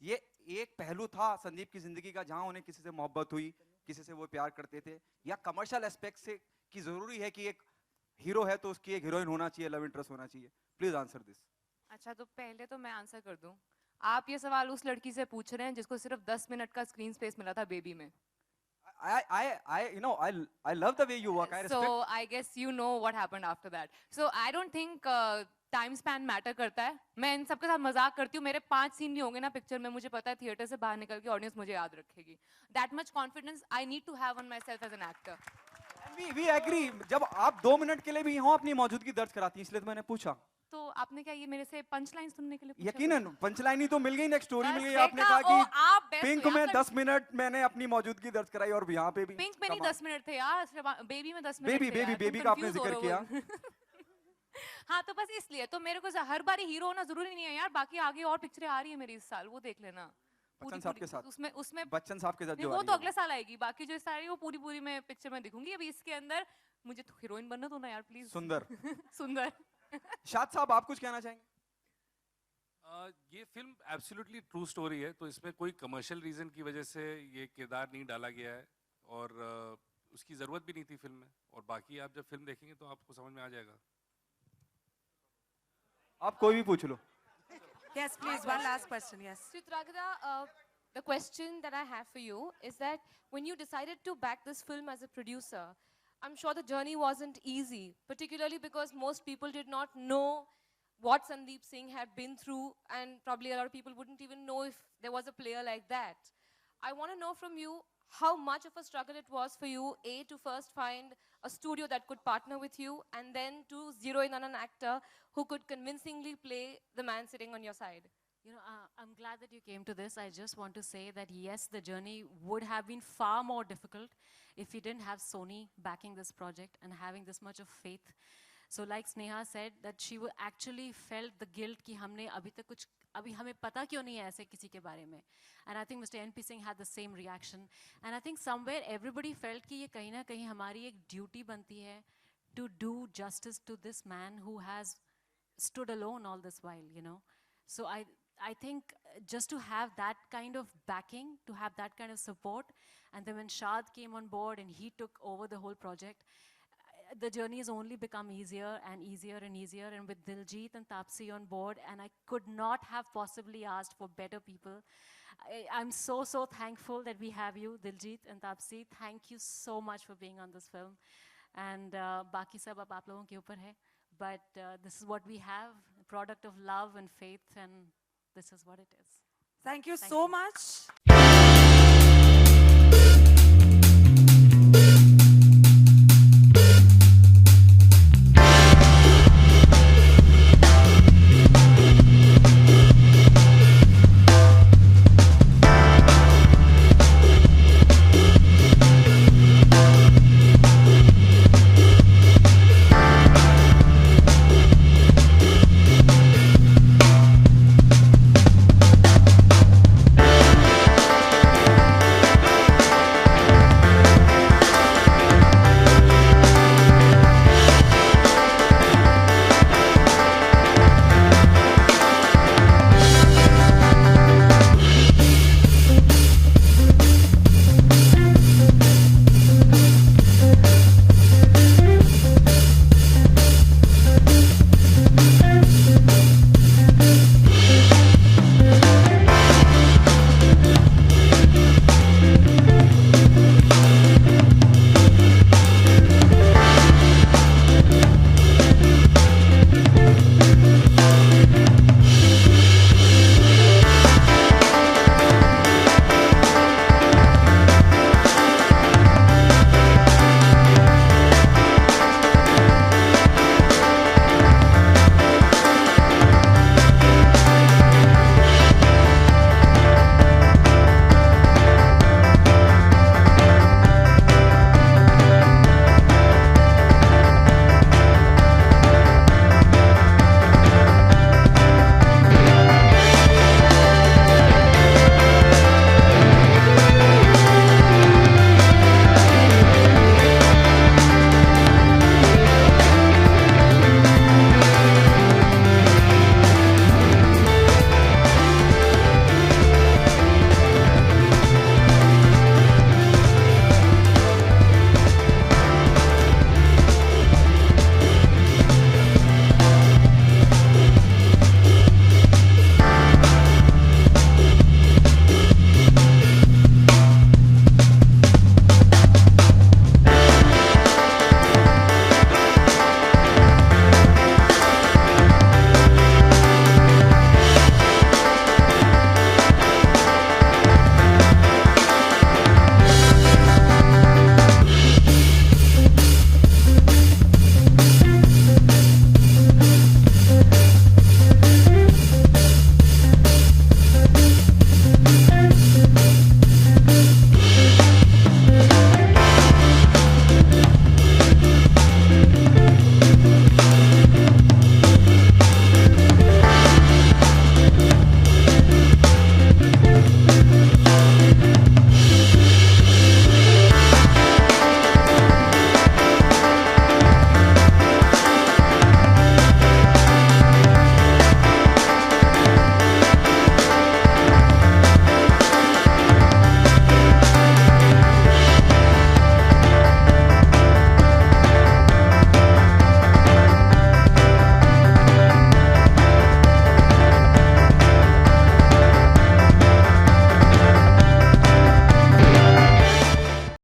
ये एक पहलू था संदीप की जिंदगी का जहां उन्हें किसी से मोहब्बत हुई किसी से वो प्यार करते थे या कमर्शियल एस्पेक्ट से की जरूरी है कि एक हीरो है तो उसकी एक हीरोइन होना चाहिए लव इंटरेस्ट होना चाहिए प्लीज आंसर दिस अच्छा तो पहले तो मैं आंसर कर दूं आप ये सवाल उस लड़की से पूछ रहे हैं जिसको सिर्फ 10 मिनट का स्क्रीन स्पेस मिला था बेबी में I love the way you work. I respect. So I guess you know what happened after that. So I don't think time span matter करता है. मैं इन सबके साथ मजाक करती हूँ. मेरे 5 सीन भी होंगे ना पिक्चर में, मुझे पता है थिएटर से बाहर निकल के ऑडियंस मुझे याद रखेगी. That much confidence I need to have on myself as an actor. We agree. जब आप 2 मिनट के लिए भी हो अपनी मौजूदगी दर्ज कराती हैं, इसलिए तो मैंने पूछा. तो आपने क्या ये मेरे से पंच लाइन सुनने के लिए पूछा? यकीनन पंच लाइन ही तो मिल गई, नेक्स्ट स्टोरी मिल गई. आपने बेटा, कहा आप कि best पिंक हो में यार. 10 मिनट मैंने अपनी मौजूदगी दर्ज कराई और यहाँ पे भी. पिंक में नहीं 10 मिनट थे यार, बेबी में 10 मिनट बेबी थे यार. बेबी तुम का आपने confuse हो जिक्र रहे हो. किया. हाँ तो बस इसलिए तो मेरे को हर बारी हीरो होना जरूरी नहीं है यार. बाकी आगे और पिक्चरें आ रही है मेरी इस साल, वो देख लेना. बच्चन साहब के साथ. उसमें बच्चन साहब के साथ जो वो आ रही तो है. अगले साल आएगी. बाकी जो सारी वो पूरी मैं पिक्चर में दिखूंगी. अभी इसके अंदर मुझे तो हीरोइन बनना तो ना यार प्लीज. सुंदर. सुंदर. शाद साहब आप कुछ कहना चाहेंगे? ये फिल्म एब्सोल्युटली ट्रू स्टोरी है, तो इसमें कोई कमर्शियल रीजन की वजह से ये किरदार नहीं डाला गया है और उसकी ज़रूरत भी नहीं थी फिल्म में. और बाकी आप जब फिल्म देखेंगे तो आपको समझ में आ जाएगा. आप कोई भी पूछ लो. Yes, please, one last question, yes. Chitrangada, the question that I have for you is that when you decided to back this film as a producer, I'm sure the journey wasn't easy, particularly because most people did not know what Sandeep Singh had been through, and probably a lot of people wouldn't even know if there was a player like that. I want to know from you how much of a struggle it was for you, A, to first find a studio that could partner with you, and then to zero in on an actor who could convincingly play the man sitting on your side. You know, I'm glad that you came to this. I just want to say that yes, the journey would have been far more difficult if we didn't have Sony backing this project and having this much of faith. So like Sneha said, that she actually felt the guilt कि हमने अभी हमें पता क्यों नहीं है ऐसे किसी के बारे में. And I think Mr. N.P. Singh had the same reaction. And I think somewhere everybody felt कि ये कहीं ना कहीं हमारी एक duty बनती है to do justice to this man who has stood alone all this while, you know. So I think just to have that kind of backing, to have that kind of support, and then when Shad came on board and he took over the whole project, the journey has only become easier and easier and easier. And with Diljit and Taapsee on board, and I could not have possibly asked for better people. I'm so thankful that we have you, Diljit and Taapsee. Thank you so much for being on this film. And बाकी सब अब आप लोगों के ऊपर है. But this is what we have, a product of love and faith, and this is what it is. Thank you so much.